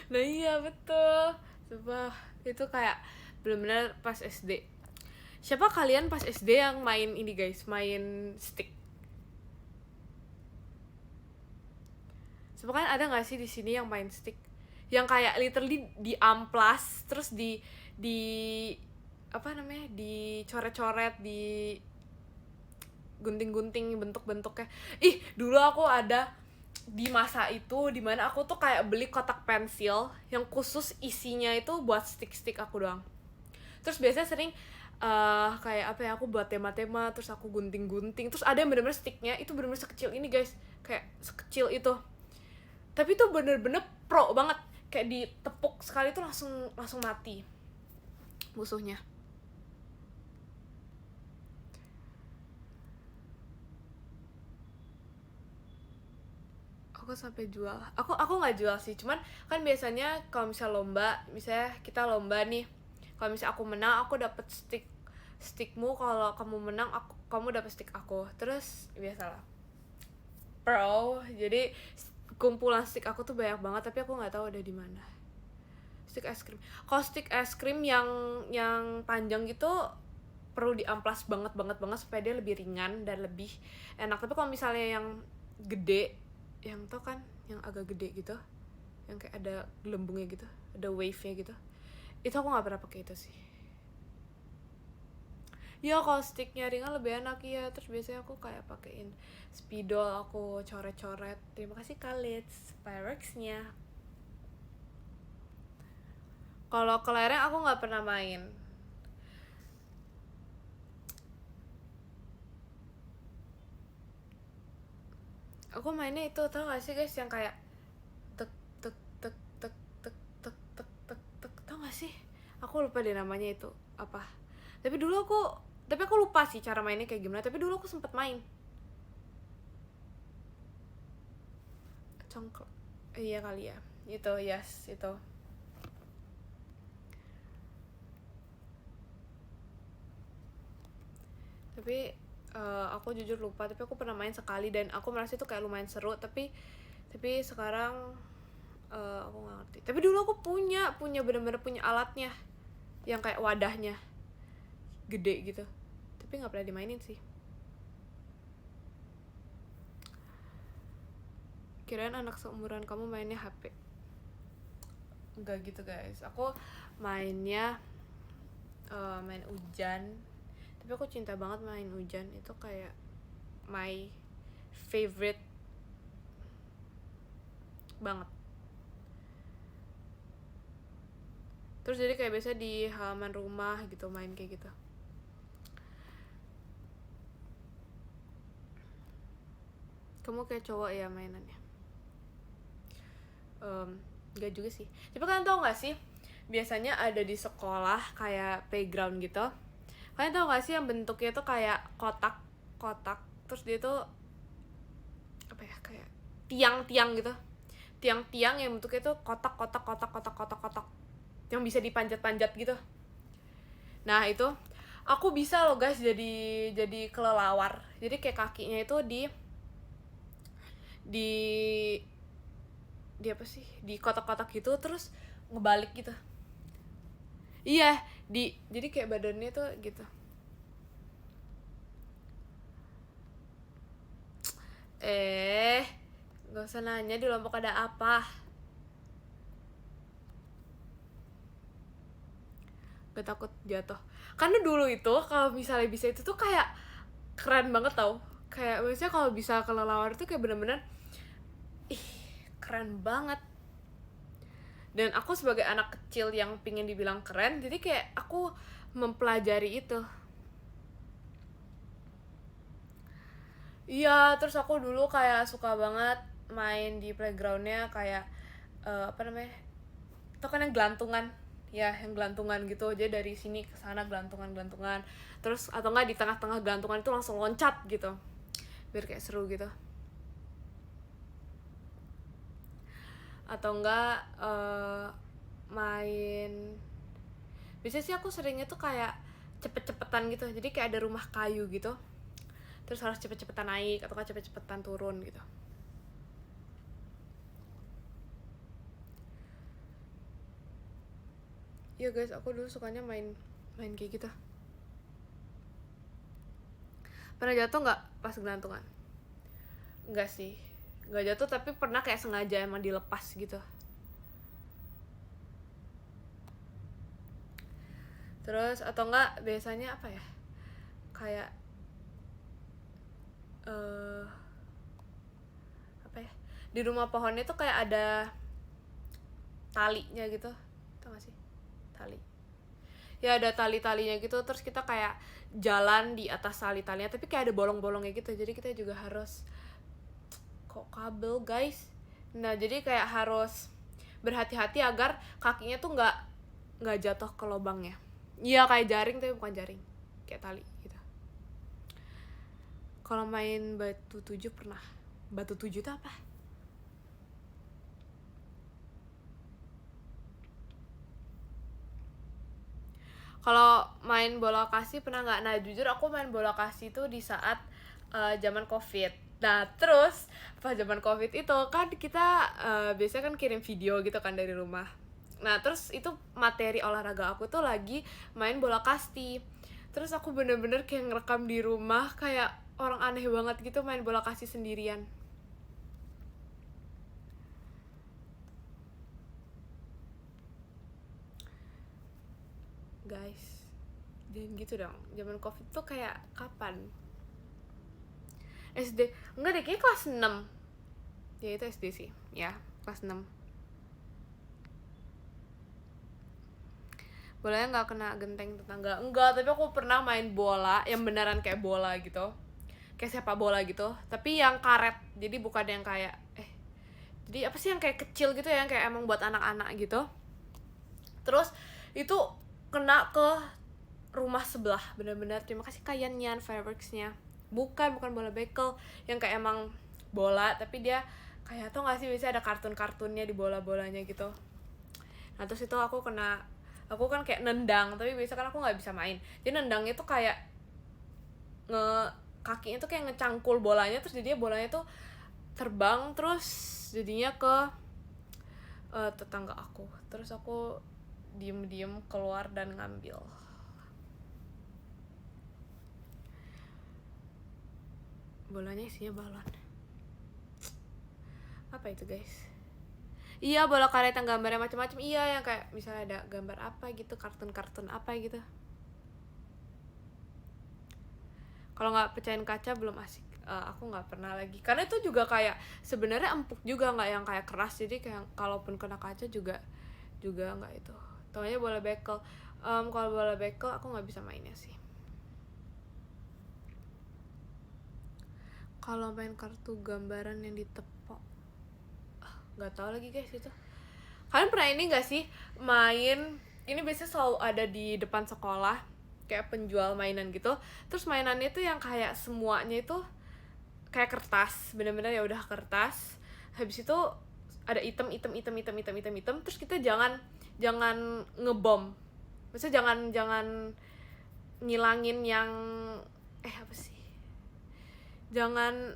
Nah iya betul. Sumpah itu kayak benar-benar pas SD. Siapa kalian pas SD yang main ini guys, main stick? Coba kan ada nggak sih di sini yang main stick yang kayak literally di amplas terus di apa namanya dicoret-coret di gunting-gunting bentuk-bentuknya. Ih, dulu aku ada di masa itu dimana aku tuh kayak beli kotak pensil yang khusus isinya itu buat stick-stick aku doang. Terus biasanya sering kayak apa ya, aku buat tema-tema terus aku gunting-gunting, terus ada yang bener-bener sticknya itu bener-bener sekecil ini guys, kayak sekecil itu, tapi itu bener-bener pro banget, kayak ditepuk sekali tuh langsung langsung mati musuhnya. Aku sampai jual, aku nggak jual sih, cuman kan biasanya kalau misal lomba, misalnya kita lomba nih, kalau misal aku menang aku dapet stickmu, kalau kamu menang kamu dapet stick aku, terus biasalah pro, jadi kumpulan stick aku tuh banyak banget tapi aku nggak tahu ada di mana. Stick es krim, kalau stick es krim yang panjang gitu perlu diamplas banget banget banget supaya dia lebih ringan dan lebih enak. Tapi kalau misalnya yang gede, yang tau kan yang agak gede gitu, yang kayak ada gelembungnya gitu, ada wave-nya gitu, itu aku nggak pernah pakai itu sih. Ya kalau sticknya ringan lebih enak ya. Terus biasanya aku kayak pakein spidol, aku coret-coret. Terima kasih Khalid Pyrex-nya. Kalau kelereng aku nggak pernah main. Aku mainnya itu, tau gak sih guys, yang kayak tek tek tek tek tek tek tek tek tek, tau gak sih? Aku lupa deh namanya itu apa. Tapi aku lupa sih cara mainnya kayak gimana. Tapi dulu aku sempet main. Congklak. Iya kali ya. Itu, yes, itu. Tapi aku jujur lupa, tapi aku pernah main sekali dan aku merasa itu kayak lumayan seru, tapi sekarang aku nggak ngerti. Tapi dulu aku punya bener-bener punya alatnya yang kayak wadahnya gede gitu, tapi nggak pernah dimainin sih. Kirain anak seumuran kamu mainnya HP. Enggak gitu guys, aku mainnya main hujan. Tapi aku cinta banget main hujan, itu kayak my favorite banget. Terus jadi kayak biasa di halaman rumah gitu main kayak gitu. Kamu kayak cowok ya mainannya? Enggak juga sih. Tapi kalian tau gak sih, biasanya ada di sekolah kayak playground gitu. Kalian tau gak sih yang bentuknya tuh kayak kotak terus dia tuh apa ya, kayak tiang-tiang gitu, tiang-tiang yang bentuknya tuh kotak yang bisa dipanjat-panjat gitu. Nah itu aku bisa loh guys, jadi kelelawar. Jadi kayak kakinya itu di di apa sih, di kotak-kotak gitu terus ngebalik gitu. Iya, jadi kayak badannya tuh gitu. Gak usah nanya di Lombok ada apa. Gak takut jatuh. Karena dulu itu kalau misalnya bisa itu tuh kayak keren banget tau. Kayak maksudnya kalau bisa kelelawar tuh kayak bener-bener ih, keren banget. Dan aku sebagai anak kecil yang pingin dibilang keren, jadi kayak aku mempelajari itu. Iya, terus aku dulu kayak suka banget main di playgroundnya kayak apa namanya? Itu kan yang gelantungan, ya yang gelantungan gitu aja, dari sini ke sana gelantungan. Terus atau enggak di tengah-tengah gelantungan itu langsung loncat gitu, biar kayak seru gitu. Atau enggak main, biasanya sih aku seringnya tuh kayak cepet-cepetan gitu, jadi kayak ada rumah kayu gitu, terus harus cepet-cepetan naik atau enggak cepet-cepetan turun gitu. Iya guys, aku dulu sukanya main kayak gitu. Pernah jatuh nggak pas gelantungan? Enggak sih, nggak jatuh tapi pernah kayak sengaja emang dilepas gitu. Terus atau enggak biasanya apa ya, kayak apa ya, di rumah pohonnya tuh kayak ada talinya gitu, tau gak sih tali ya, ada tali-talinya gitu, terus kita kayak jalan di atas tali-talinya tapi kayak ada bolong-bolongnya gitu, jadi kita juga harus kok kabel guys, nah jadi kayak harus berhati-hati agar kakinya tuh nggak jatuh ke lubangnya. Iya kayak jaring tapi bukan jaring, kayak tali gitu. Kalau main batu tujuh pernah. Batu tujuh itu apa? Kalau main bola kasti pernah nggak? Nah jujur aku main bola kasti itu di saat zaman covid. Nah terus pas zaman covid itu kan kita biasanya kan kirim video gitu kan dari rumah. Nah terus itu materi olahraga aku tuh lagi main bola kasti. Terus aku bener-bener kayak ngerekam di rumah kayak orang aneh banget gitu main bola kasti sendirian. Guys, jangan gitu dong. Zaman covid tuh kayak kapan? SD? Enggak deh, kayak kelas 6. Ya itu SD sih, ya kelas 6. Bolanya nggak kena genteng tetangga. Enggak, tapi aku pernah main bola yang beneran kayak bola gitu, kayak sepak bola gitu, tapi yang karet, jadi bukan yang kayak jadi apa sih yang kayak kecil gitu ya, yang kayak emang buat anak-anak gitu. Terus itu kena ke rumah sebelah, bener-bener terima kasih kalian Nyan fireworksnya. Bukan bola bekel yang kayak emang bola tapi dia kayak tau gak sih biasanya ada kartun-kartunnya di bola-bolanya gitu. Nah terus itu aku kan kayak nendang, tapi biasa kan aku nggak bisa main, jadi nendangnya tuh kayak kakinya tuh kayak ngecangkul bolanya, terus jadinya bolanya tuh terbang, terus jadinya ke tetangga aku, terus aku diem-diem keluar dan ngambil. Bolanya isinya balon. Apa itu guys? Iya, bola karet yang gambarnya macam-macam. Iya, yang kayak misalnya ada gambar apa gitu, kartun-kartun apa gitu. Kalau nggak pecahin kaca belum asik. Aku nggak pernah lagi. Karena itu juga kayak sebenarnya empuk juga, nggak yang kayak keras. Jadi kayak kalaupun kena kaca juga nggak itu. Taunya bola bekel. Kalau bola bekel aku nggak bisa mainnya sih. Kalau main kartu gambaran yang ditepok, nggak tahu lagi guys itu. Kalian pernah ini nggak sih main? Ini biasanya selalu ada di depan sekolah, kayak penjual mainan gitu. Terus mainannya tuh yang kayak semuanya itu kayak kertas, bener-bener ya udah kertas. Habis itu ada item. Terus kita jangan ngebom. Maksudnya jangan ngilangin yang apa sih? Jangan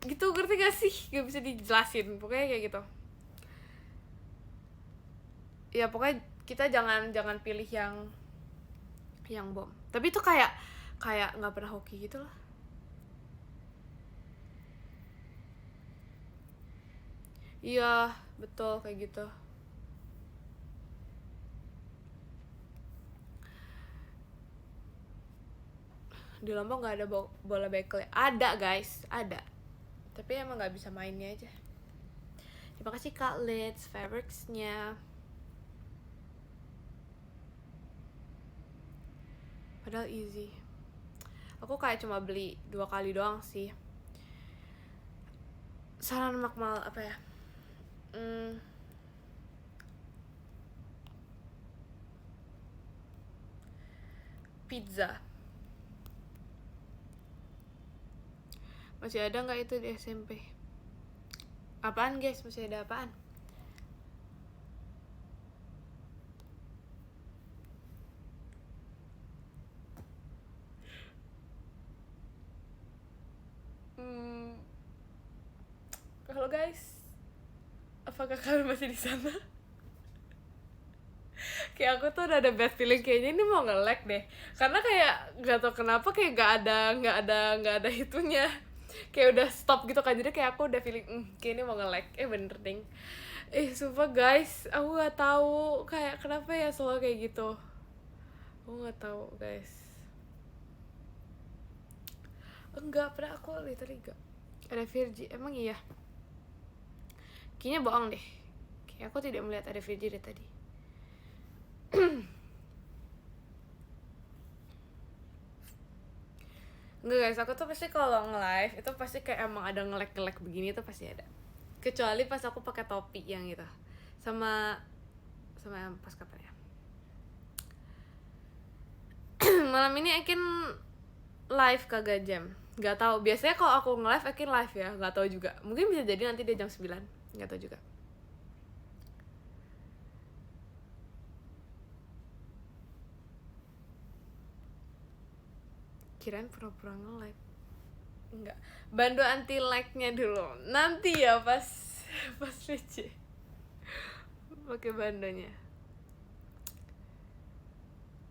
gitu, ngerti gak sih? Gak bisa dijelasin, pokoknya kayak gitu. Ya pokoknya kita jangan pilih yang bom. Tapi itu kayak nggak pernah hoki gitu loh. Iya betul kayak gitu. Di Lombok nggak ada bola bekel. Ada guys, ada, tapi emang nggak bisa mainnya aja. Terima kasih Kak Lids fireworksnya. Padahal easy. Aku kayak cuma beli 2 kali doang sih. Saran makmal apa ya? Pizza. Masih ada nggak itu di SMP? Apaan guys? Masih ada apaan? Halo guys, apakah kalian masih di sana? Kayak aku tuh udah ada bad feeling, kayaknya ini mau nge-lag deh, karena kayak nggak tau kenapa kayak nggak ada itunya, kayak udah stop gitu kan, jadi kayak aku udah feeling kayaknya mau nge-lag, bener ding. Sumpah guys, aku nggak tahu kayak kenapa ya selalu kayak gitu, aku nggak tahu guys. Enggak pernah, aku literally enggak ada Virgi, emang iya, kayaknya bohong deh, kayak aku tidak melihat ada Virgi dari tadi. Enggak guys, aku tuh pasti kalau nge-live itu pasti kayak emang ada nge-lag begini tuh pasti ada. Kecuali pas aku pakai topi yang gitu. Sama yang pas kapan ya? Malam ini Akin live kagak jam. Gak tahu. Biasanya kalau aku nge-live Akin live ya, gak tahu juga. Mungkin bisa jadi nanti dia jam 9. Gak tahu juga. Kirain pura-pura nge-live. Enggak, Bando anti like-nya dulu. Nanti ya pas PC. Pakai bandonya.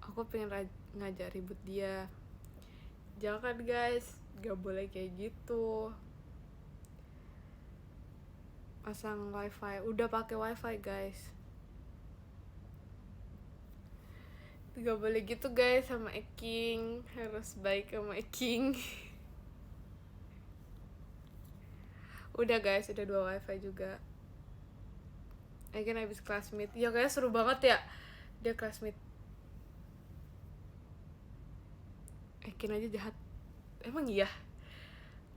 Aku pengen ngajak ribut dia. Jangan guys, gak boleh kayak gitu. Pasang wifi, udah pakai wifi guys. Gak boleh gitu guys sama Eking, harus baik sama Eking. Udah guys, udah 2 wifi juga. Eking habis classmate. Ya kayaknya seru banget ya, dia classmate. Ekin aja jahat. Emang iya?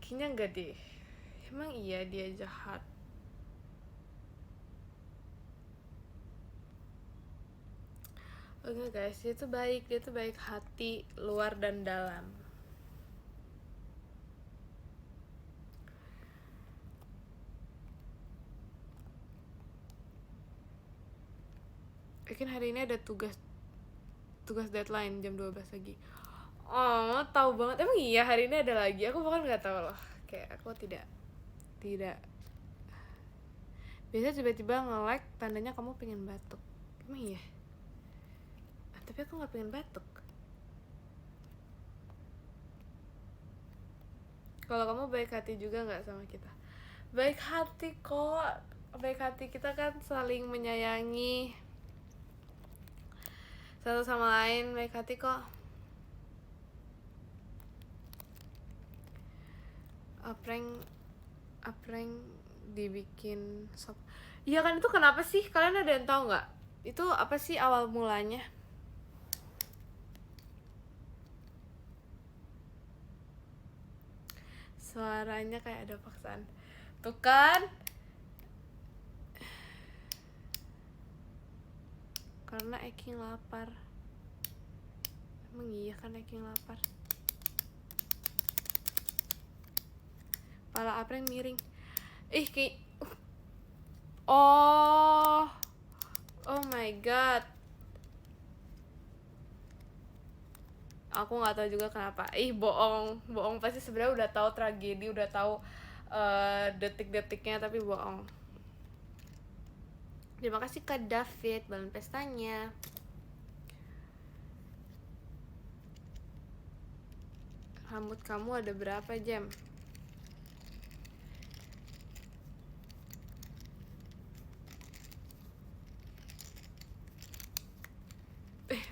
Kayaknya enggak deh. Emang iya dia jahat? Enggak guys, dia tuh baik hati luar dan dalam. Ekin hari ini ada tugas deadline jam 12 lagi. Oh, tahu banget. Emang iya hari ini ada lagi? Aku bahkan nggak tahu loh. Kayak aku tidak. Biasa tiba-tiba nge-like tandanya kamu pengen batuk. Emang iya? Tapi aku nggak pengen batuk. Kalau kamu baik hati juga nggak sama kita? Baik hati kok. Baik hati, kita kan saling menyayangi satu sama lain, baik hati kok. Prank dibikin sop. Iya kan, itu kenapa sih? Kalian ada yang tahu nggak? Itu apa sih awal mulanya? Suaranya kayak ada paksaan. Tuh kan? Karena Eking lapar. Emang iya kan Eking lapar? Pala Apreng miring. Kayak oh my god, aku nggak tahu juga kenapa. Bohong pasti sebenarnya udah tahu tragedi, udah tahu detik-detiknya, tapi bohong. Terima kasih Kak David, balon pestanya. Rambut kamu ada berapa jam?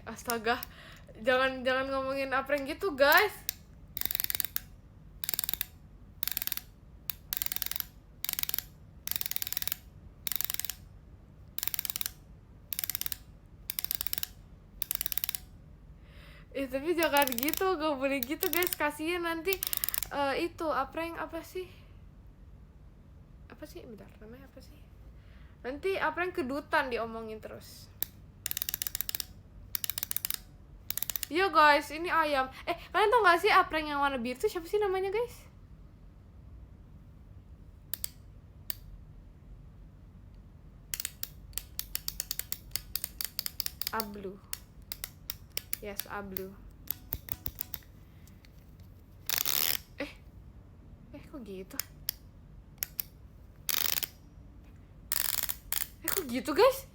Astaga, jangan ngomongin Apreng gitu guys. Tapi jangan gitu, gak boleh gitu guys, kasihan nanti. Itu Apreng apa sih, bentar, namanya apa sih, nanti Apreng kedutan diomongin terus. Yo guys, ini ayam. Kalian tau gak sih Apreng yang warna biru itu siapa sih namanya guys? Ablu. Yes, Ablu. Kok gitu? Kok gitu guys?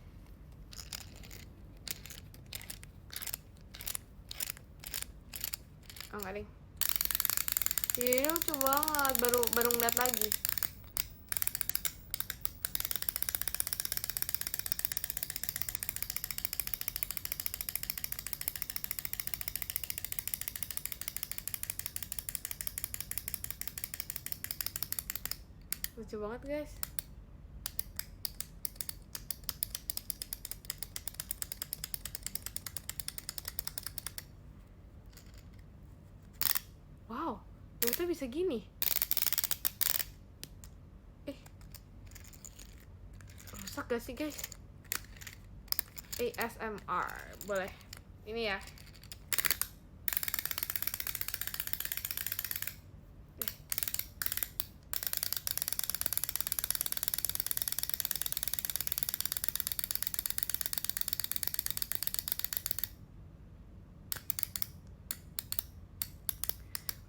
Oh enggak ding. Iya, ini lucu banget, baru baru ngeliat lagi. Lucu banget guys. Wow, ternyata bisa gini. Rusak gak sih guys? ASMR boleh. Ini ya.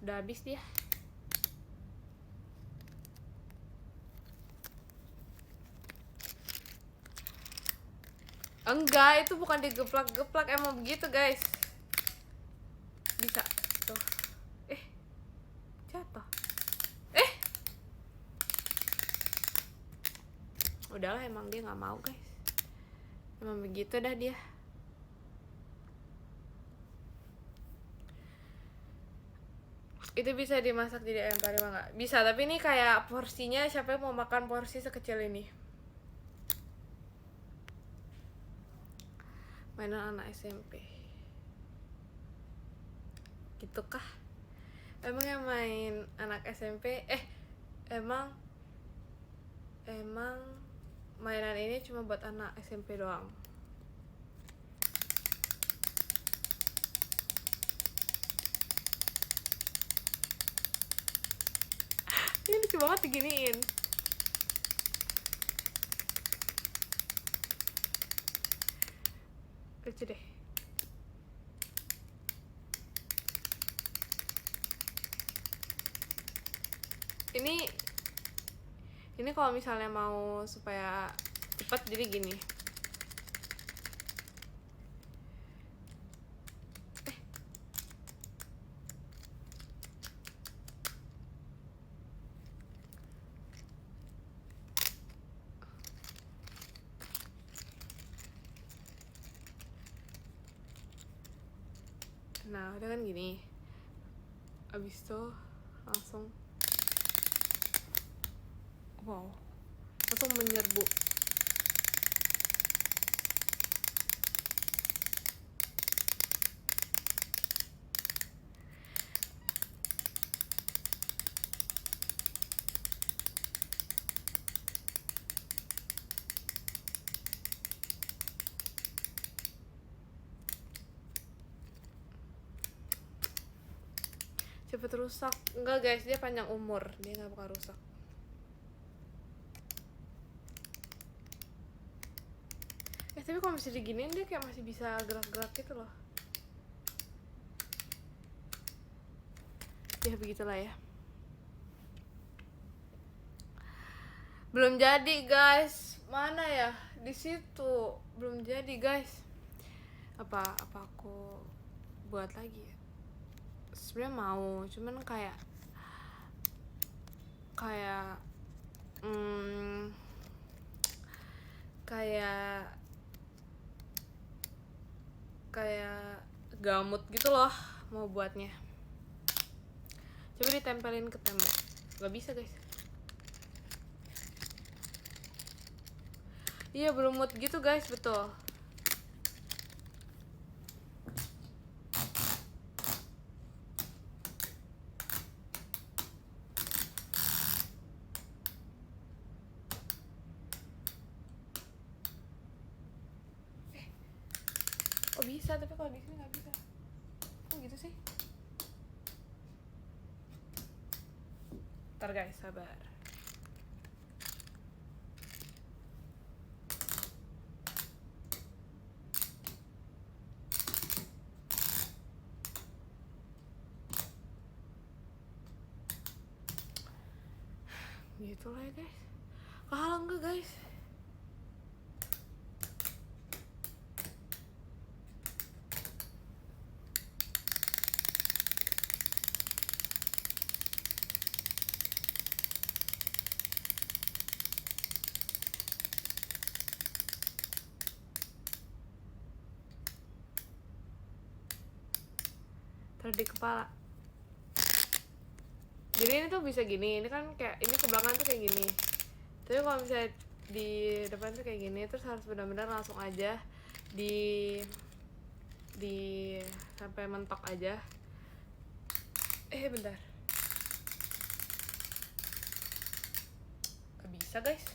Udah habis dia. Enggak, itu bukan digeplak-geplak, emang begitu guys. Bisa tuh. Jatuh. Udahlah, emang dia nggak mau guys. Emang begitu dah dia. Itu bisa dimasak jadi ayam pari nggak? Bisa, tapi ini kayak porsinya siapa yang mau makan porsi sekecil ini? Mainan anak SMP. Gitu kah? Emang yang main anak SMP? Emang mainan ini cuma buat anak SMP doang? Ini lucu banget diginiin. Lucu deh. Ini kalau misalnya mau supaya cepat jadi gini. Nah, udah kan gini. Abis itu langsung langsung menyerbu. Cepet rusak. Enggak guys, dia panjang umur, dia nggak bakal rusak. Tapi kalau masih diginiin dia kayak masih bisa gerak-gerak gitu loh. Ya begitulah ya. Belum jadi guys. Mana ya? Di situ. Belum jadi guys. Apa aku buat lagi ya? Sebenarnya mau, cuman kayak gamut gitu loh mau buatnya. Coba ditempelin ke tembok. Gak bisa guys. Iya, belum mood gitu guys, betul. Oh bisa, tapi kalau di sini nggak bisa. Oh gitu sih. Ntar guys, sabar. Gitu lah ya guys. Kehalang nggak guys? taruh di kepala. Jadi ini tuh bisa gini, ini kan kayak ini ke belakang tuh kayak gini. Tapi kalau misalnya di depan tuh kayak gini, terus harus benar-benar langsung aja di sampai mentok aja. Bentar. Gak bisa guys.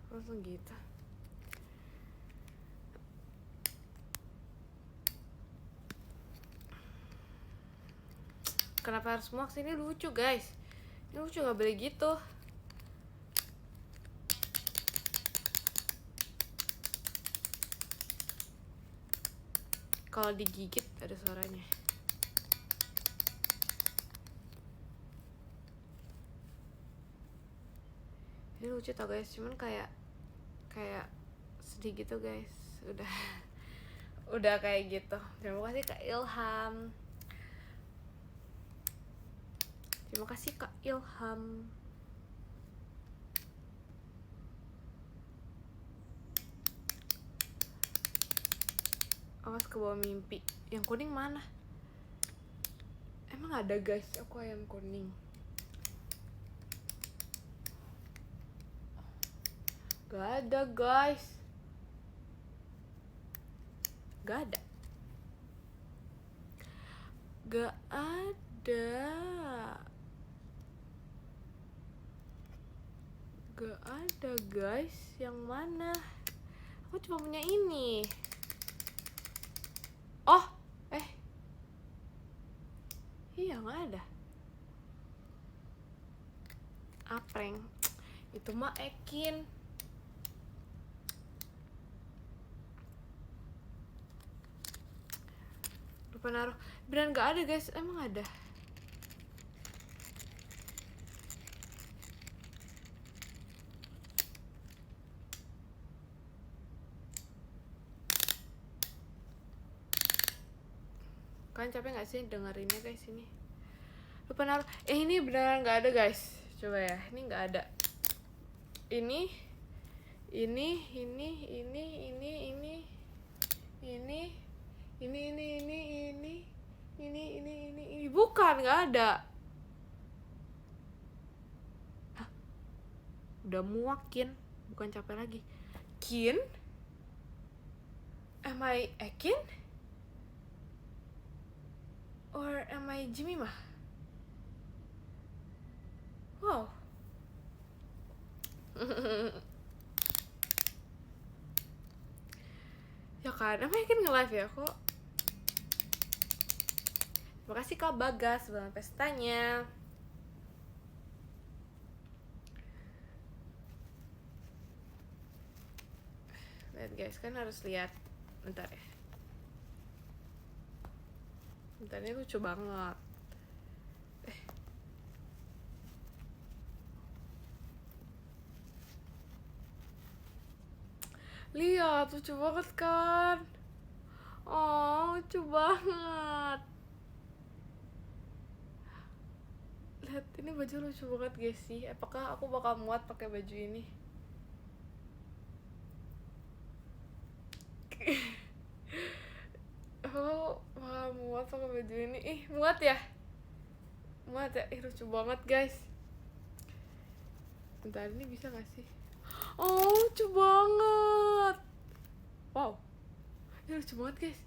Langsung gitu. Kenapa harus muak sih? Ini lucu guys. Ini lucu, gak boleh gitu. Kalau digigit ada suaranya. Ini lucu tau guys, cuman kayak sedih gitu guys. Udah kayak gitu. Terima kasih Kak Ilham. Terima kasih Kak Ilham. Awas ke bawah mimpi. Yang kuning mana? Emang ada guys, aku ayam kuning. Gak ada guys. Gak ada. Gak ada. Gak ada guys. Yang mana? Aku cuma punya ini. Oh, iya gak ada. Apreng. Itu mah Ekin. Lupa naruh. Beneran gak ada guys. Emang ada? Kalian capek gak sih dengerinnya guys ini? Lupa naruh. Ini beneran gak ada guys. Coba ya. Ini gak ada. Ini bukan, nggak ada. Udah muakin, bukan capek lagi. Kin? Am I Ekin? Or am I Jimmy mah? Wow. Ya kan, emang Ekin nge-live ya kok. Terima kasih Kak Bagas buat pestanya. Lihat guys, kan harus lihat. Bentar ya. Bentar, ini lucu banget. Lihat, lucu banget kan? Oh, lucu banget. Lihat, ini baju lucu banget guys sih. Apakah aku bakal muat pakai baju ini? Aku bakal muat pakai baju ini. Muat ya? Muat ya? Lucu banget guys. Bentar, ini bisa gak sih? Oh, lucu banget. Wow. Ini lucu banget guys.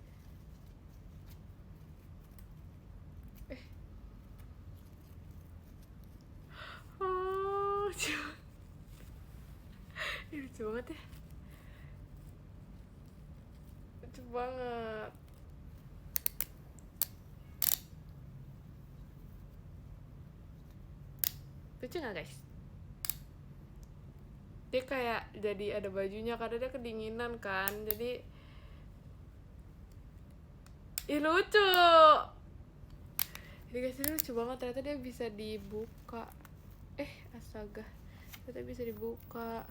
Oh, lucu. Ini lucu banget ya. Lucu banget. Lucu gak guys? Dia kayak jadi ada bajunya karena dia kedinginan kan, jadi lucu. Ini guys, ini lucu banget, ternyata dia bisa dibuka. Astaga, ternyata bisa dibuka.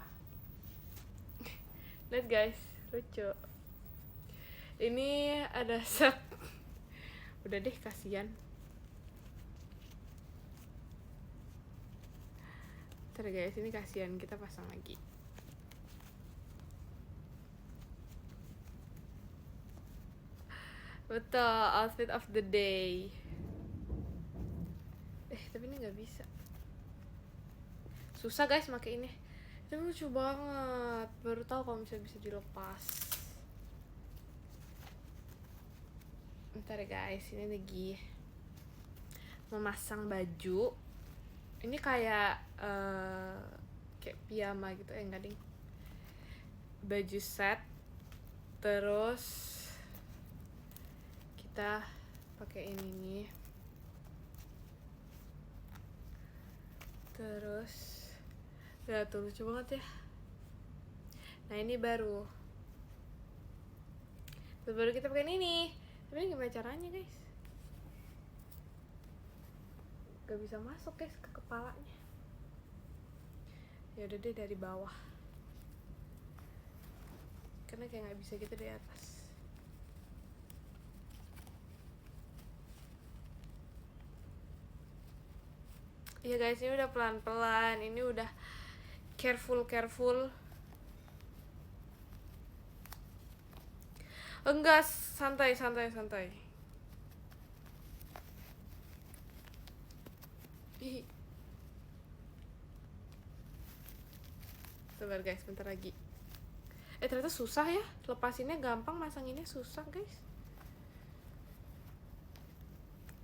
Lihat guys, lucu. Ini ada set. Udah deh, kasihan. Bentar ya guys, ini kasihan, kita pasang lagi. Betul, outfit of the day. Tapi ini nggak bisa. Susah guys pakai ini. Itu lucu banget. Baru tahu kalau misalnya bisa dilepas. Bentar ya guys, ini lagi memasang baju. Ini kayak kayak piyama gitu, enggak ding. Baju set. Terus kita pakai ini nih. Terus udah tuh lucu banget ya. Nah ini baru kita pakai ini. Tapi ini gimana caranya guys? Gak bisa masuk guys ke kepalanya. Ya udah deh dari bawah, karena kayak nggak bisa gitu di atas. Iya guys, ini udah pelan-pelan, ini udah careful. Enggak, santai. Ih. Sabar guys, bentar lagi. Ternyata susah ya, lepasinnya gampang, masanginnya susah guys.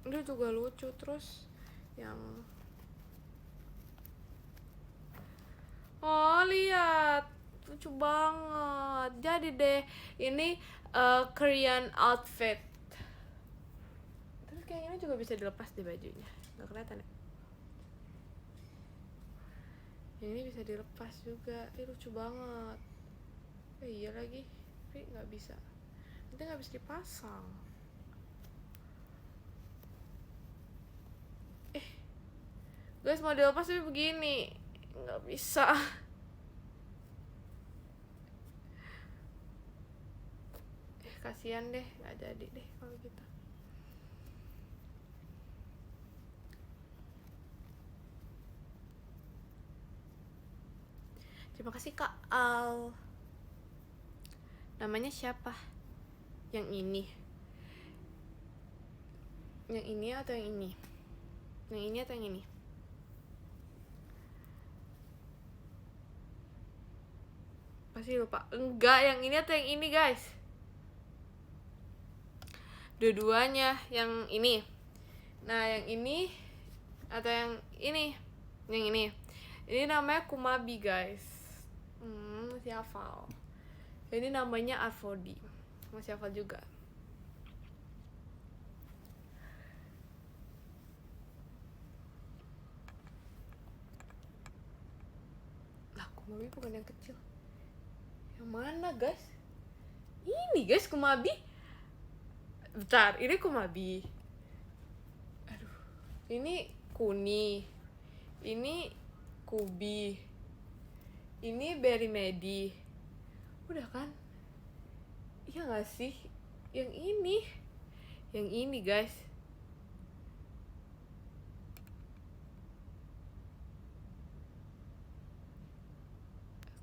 Ini juga lucu. Terus yang lihat, lucu banget. Jadi deh, ini Korean outfit. Terus kayak ini juga bisa dilepas di bajunya, nggak kelihatan ya? Yang ini bisa dilepas juga. Lucu banget. Iya lagi, tapi nggak bisa. Nanti nggak bisa dipasang. Guys, mau dilepas tapi begini, nggak bisa. Kasihan deh, nggak jadi deh kalau gitu. Terima kasih Kak Al. Namanya siapa? Yang ini? Yang ini atau yang ini? Yang ini atau yang ini? Pasti lupa. Enggak, yang ini atau yang ini guys? Dua-duanya, yang ini. Nah, yang ini atau yang ini? Yang ini. Ini namanya Kumabi guys. Masih hafal. Ini namanya Afodi. Masih hafal juga. Lah, Kumabi bukan yang kecil. Yang mana guys? Ini guys Kumabi. Bentar, ini Kumabi. Aduh, ini Kuni. Ini Kubi. Ini Berry Medi. Udah kan? Iya gak sih? Yang ini guys.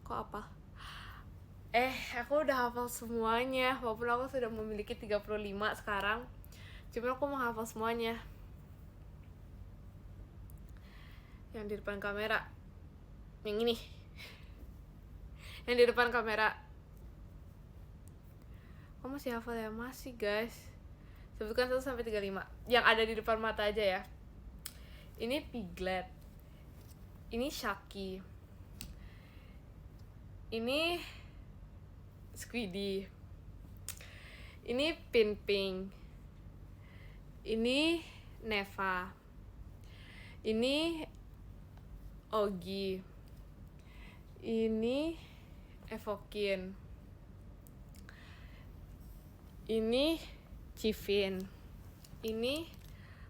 Kok apa? Aku udah hafal semuanya. Walaupun aku sudah memiliki 35 sekarang, cuma aku mau hafal semuanya. Yang di depan kamera, yang ini. Yang di depan kamera. Kamu masih hafal ya? Masih guys. Sebutkan 1 sampai 35. Yang ada di depan mata aja ya. Ini Piglet. Ini Shaki. Ini Squiddy. Ini Pinping. Ini Neva. Ini Ogi. Ini Evokin. Ini Civin. Ini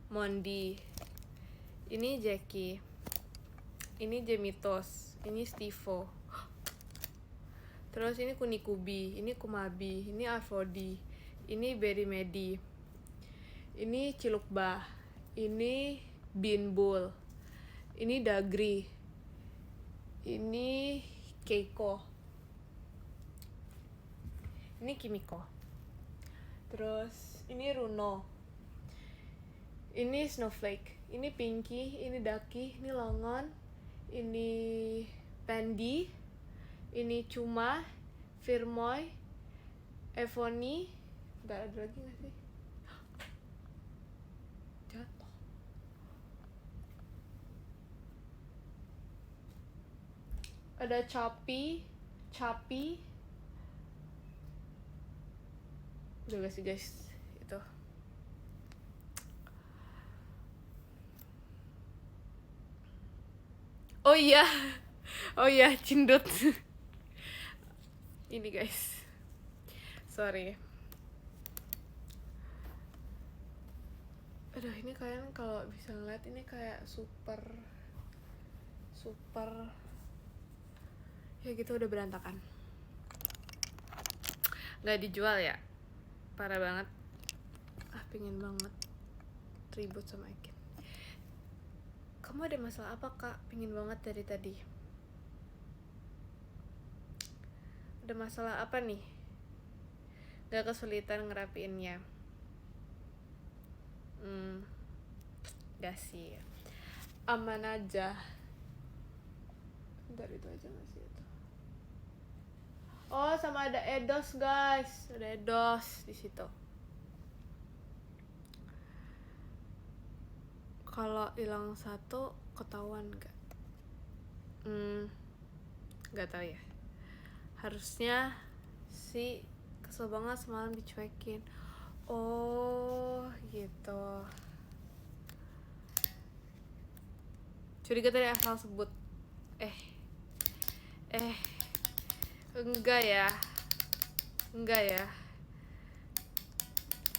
Mondi. Ini Jackie. Ini Jemitos. Ini Stivo. Terus ini Kunikubi. Ini Kumabi. Ini Afodi. Ini Berry Medi. Ini Cilukba. Ini Binbul. Ini Dagri. Ini Keiko. Ini Kimiko. Terus ini Runo. Ini Snowflake. Ini Pinky. Ini Ducky. Ini Longon. Ini Pandy. Ini Cuma. Firmoy. Evoni. Bentar, ada lagi gak sih? Jatuh. Ada Chappy. Udah gak sih guys, itu. Oh iya Cindut. Ini guys, sorry. Aduh, ini kalian kalau bisa ngeliat ini kayak super ya gitu, udah berantakan, nggak dijual ya, parah banget. Pingin banget ribut sama Akin. Kamu ada masalah apa kak? Pingin banget dari tadi. Ada masalah apa nih? Gak kesulitan ngerapiinnya? Gak sih, aman aja. Bentar, itu aja gak sih itu? Oh, sama ada Edos guys, ada Edos di situ. Kalau hilang satu ketahuan nggak? Nggak tahu ya. Harusnya sih, kesel banget semalam dicuekin. Oh gitu. Curiga tadi asal sebut. Enggak ya.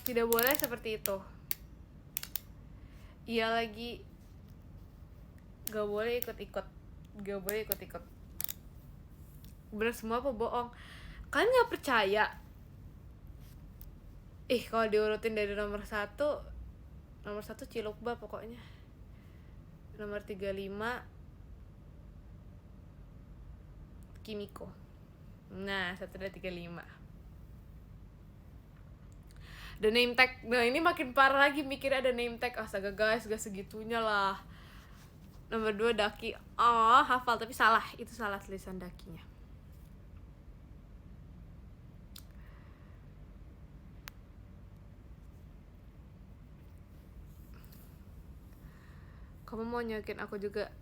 Tidak boleh seperti itu. Iya lagi, gak boleh ikut-ikut. Bener semua apa bohong? Kalian gak percaya? Kalau diurutin dari nomor 1 Cilukba pokoknya. Nomor 35 Kimiko. Nah, 1, 2, 3, 5. Ada name tag. Nah, ini makin parah lagi mikirnya ada name tag. Astaga guys, gak segitunya lah. Nomor 2 Daki. Oh, hafal tapi salah. Itu salah tulisan Dakinya. Kamu mau nyokin aku juga.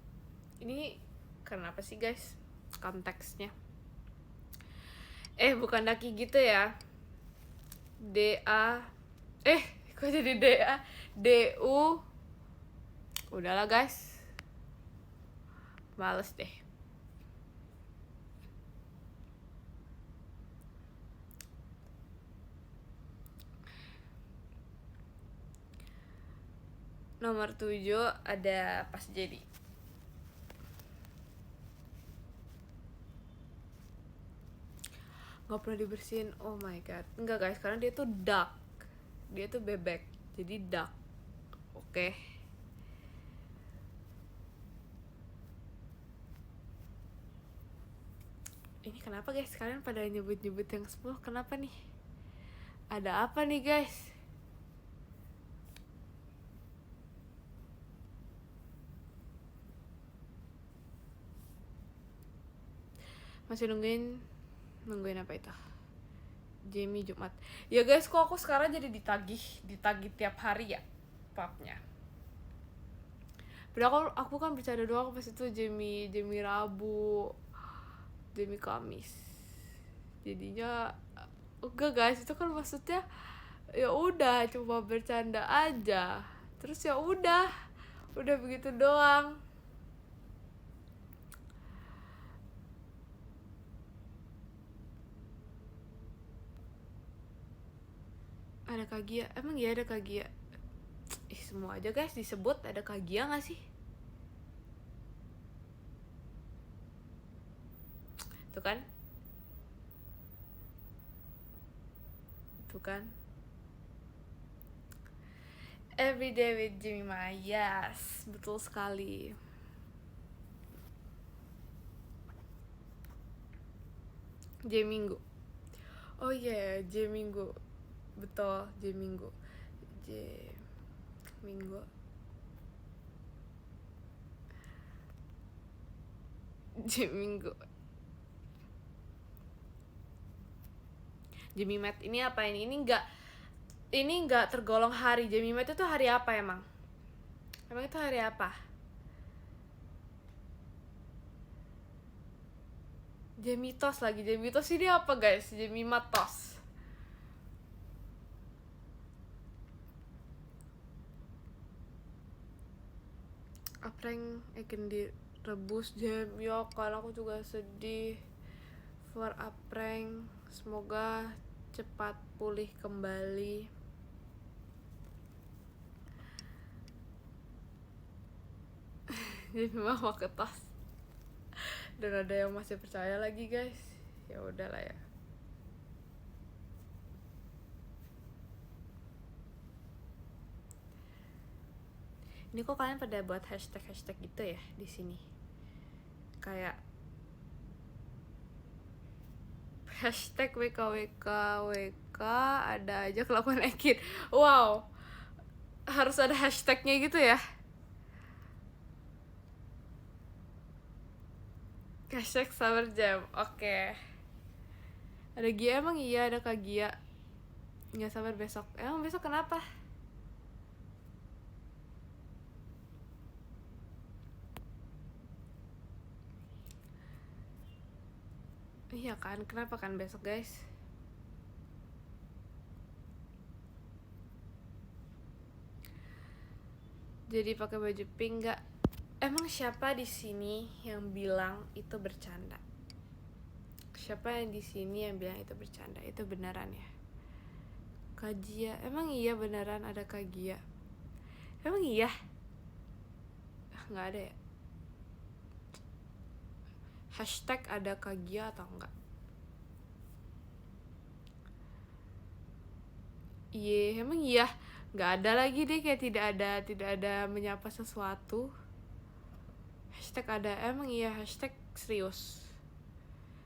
Ini kenapa sih guys? Konteksnya. Bukan Daki gitu ya. DA. Kok jadi DA? DU. Udahlah guys. Males deh. Nomor 7 ada Pas Jadi. Gak pernah dibersihin. Oh my god. Enggak guys, karena dia tuh duck. Dia tuh bebek. Jadi duck. Oke. Ini kenapa guys? Kalian pada nyebut-nyebut yang 10. Kenapa nih? Ada apa nih guys? Masih nungguin apa itu? Jamie Jumat. Ya guys, kok aku sekarang jadi ditagih tiap hari ya papnya. Padahal aku kan bercanda doang pas itu Jamie Rabu, Jamie Kamis. Jadinya enggak guys, itu kan maksudnya ya udah cuma bercanda aja. Terus ya udah begitu doang. Ada Kagia, emang ya ada Kagia? Semua aja guys disebut ada Kagia gak sih? Tuh kan? Everyday with Jemima, yes, betul sekali. J Minggu. Oh iya, J Minggu. Betul, J Minggu. J Minggu. J Minggu. Jemimet ini apa ini? Ini nggak tergolong hari. Jemimet itu hari apa emang? Emang itu hari apa? Jemitos lagi. Jemitos ini apa guys? Jemimatos. Apreng akan direbus jam. Yo kan aku juga sedih for Apreng. Semoga cepat pulih kembali. Jadi mama ketos. Dan ada yang masih percaya lagi guys. Ya udahlah ya. Ini kok kalian pada buat hashtag gitu ya di sini? Kayak hashtag WKWKWK ada aja kelakuan Ekin. Wow, harus ada hashtagnya gitu ya? Hashtag Summer Jam, oke. Ada Gia emang? Iya ada Kak Gia. Nggak sabar besok. Emang besok kenapa? Iya kan, kenapa kan besok guys? Jadi pakai baju pink nggak? Emang siapa di sini yang bilang itu bercanda? Siapa yang di sini yang bilang itu bercanda? Itu beneran ya? Kagia, emang iya beneran ada Kagia? Emang iya? Nggak ada ya? Hashtag ada Kagia atau enggak? Iya, emang iya? Nggak ada lagi deh, kayak tidak ada menyapa sesuatu. Hashtag ada, emang iya? Hashtag serius.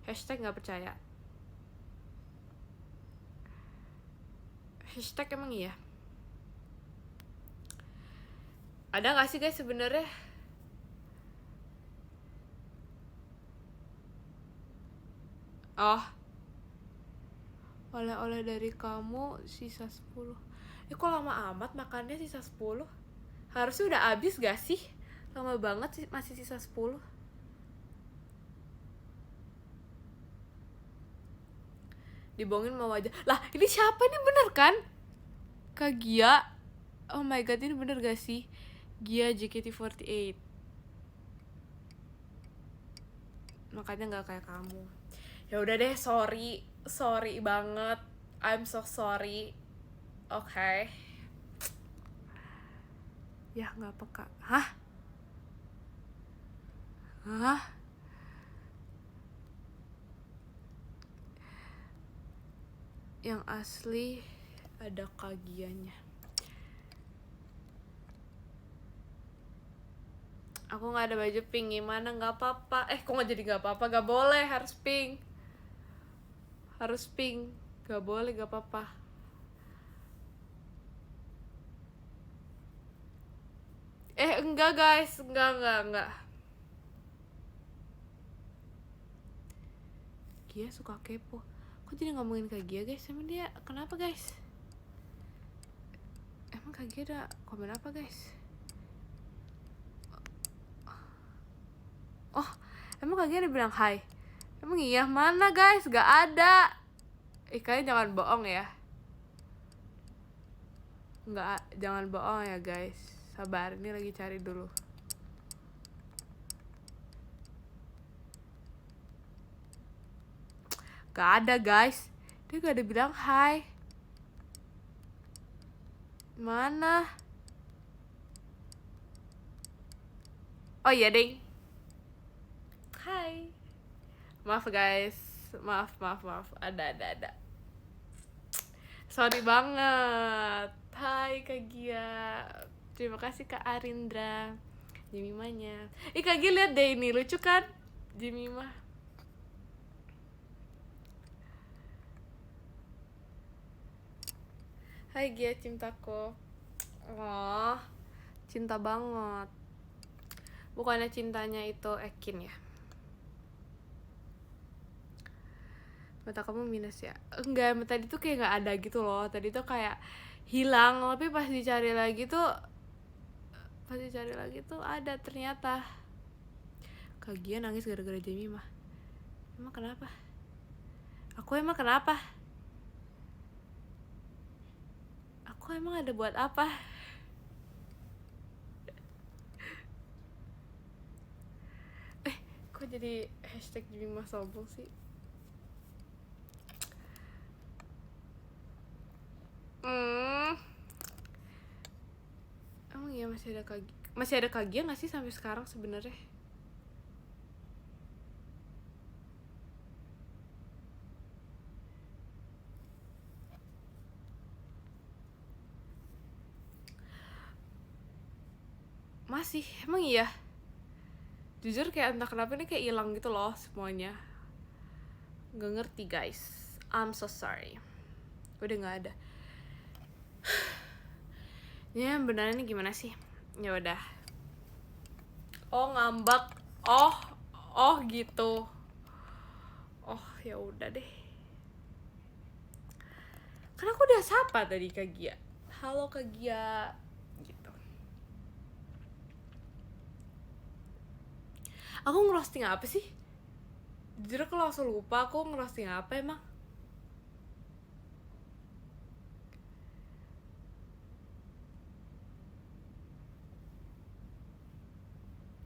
Hashtag nggak percaya. Hashtag emang iya? Ada nggak sih guys sebenarnya? Oh, oleh-oleh dari kamu sisa 10. Kok lama amat makannya sisa 10? Harusnya udah habis gak sih? Lama banget sih, masih sisa 10. Dibohongin mau aja. Lah, ini siapa nih, bener kan? Kak Gia. Oh my god, ini bener gak sih? Gia JKT48. Makanya gak kayak kamu. Ya udah deh, sorry banget, I'm so sorry. Oke. Ya nggak peka. Hah? Yang asli ada kagiannya. Aku nggak ada baju pink, gimana? Nggak apa-apa. Kok nggak jadi nggak apa-apa? Nggak boleh, harus pink. Harus pink, nggak boleh, nggak apa-apa. Enggak guys, enggak. Gia suka kepo. Kok jadi ngomongin Kak Gia guys? Emang dia kenapa guys? Emang Kak Gia ada komen apa guys? Oh, emang Kak Gia ada bilang hai? Emang iya? Mana guys? Gak ada. Kalian jangan bohong ya. Enggak, jangan bohong ya guys. Sabar, ini lagi cari dulu. Gak ada guys. Dia gak ada bilang hai. Mana? Oh iya ding. Hai. Maaf guys. Maaf. Ada. Sorry banget. Hai Kak Gia. Terima kasih Kak Arindra. Jemimanya. Kak Gia lihat deh ini, lucu kan? Jemimah. Hai Gia cintaku. Oh, cinta banget. Bukannya cintanya itu Ekin ya? Mata kamu minus ya? Enggak, tadi tuh kayak nggak ada gitu loh. Tadi tuh kayak hilang, tapi pas dicari lagi tuh ada ternyata. Kagian nangis gara-gara Jamie mah. Emang kenapa? Aku emang kenapa? Aku emang ada buat apa? Kok jadi hashtag Jamie mah sombong sih? Emang iya masih ada kagian nggak sih sampai sekarang sebenarnya? Masih, emang iya. Jujur kayak entah kenapa ini kayak hilang gitu loh semuanya. Gak ngerti guys. I'm so sorry. Udah nggak ada. Ya beneran ini gimana sih? Ya udah. Oh ngambak. Oh gitu. Oh ya udah deh. Karena aku udah sapa tadi Kak Gia. Halo Kak Gia. Gitu. Aku ngerosting apa sih? Jujur aku langsung lupa aku ngerosting apa emang.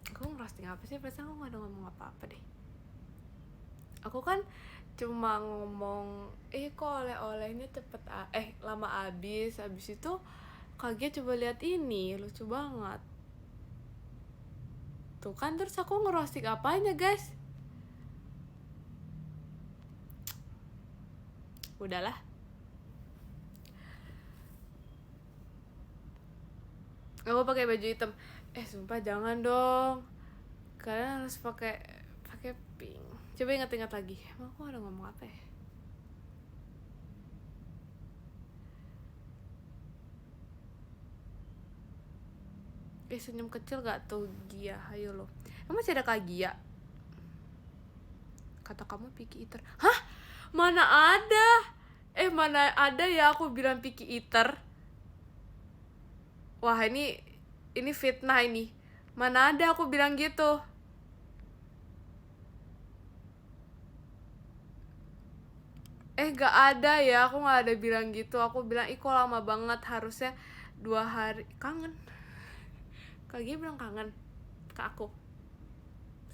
Aku ngerosting apa sih? Perasaan aku gak ada ngomong apa-apa deh. Aku kan cuma ngomong kok oleh-olehnya lama habis itu kaget coba lihat ini lucu banget tuh kan, terus aku ngerosting apanya guys? Udahlah, aku pakai baju hitam. Sumpah jangan dong, kalian harus pakai pink. Coba ingat-ingat lagi, emang aku ada ngomong apa ya? Senyum kecil gak tuh Gia? Ayo lo, emang masih ada Kak Gia? Kata kamu picky eater. Hah? Mana ada? Mana ada ya aku bilang picky eater? Wah ini fitnah ini. Mana ada aku bilang gitu? Gak ada ya, aku gak ada bilang gitu. Aku bilang kok lama banget, harusnya 2 hari. Kangen. Kak Gia bilang kangen ke aku.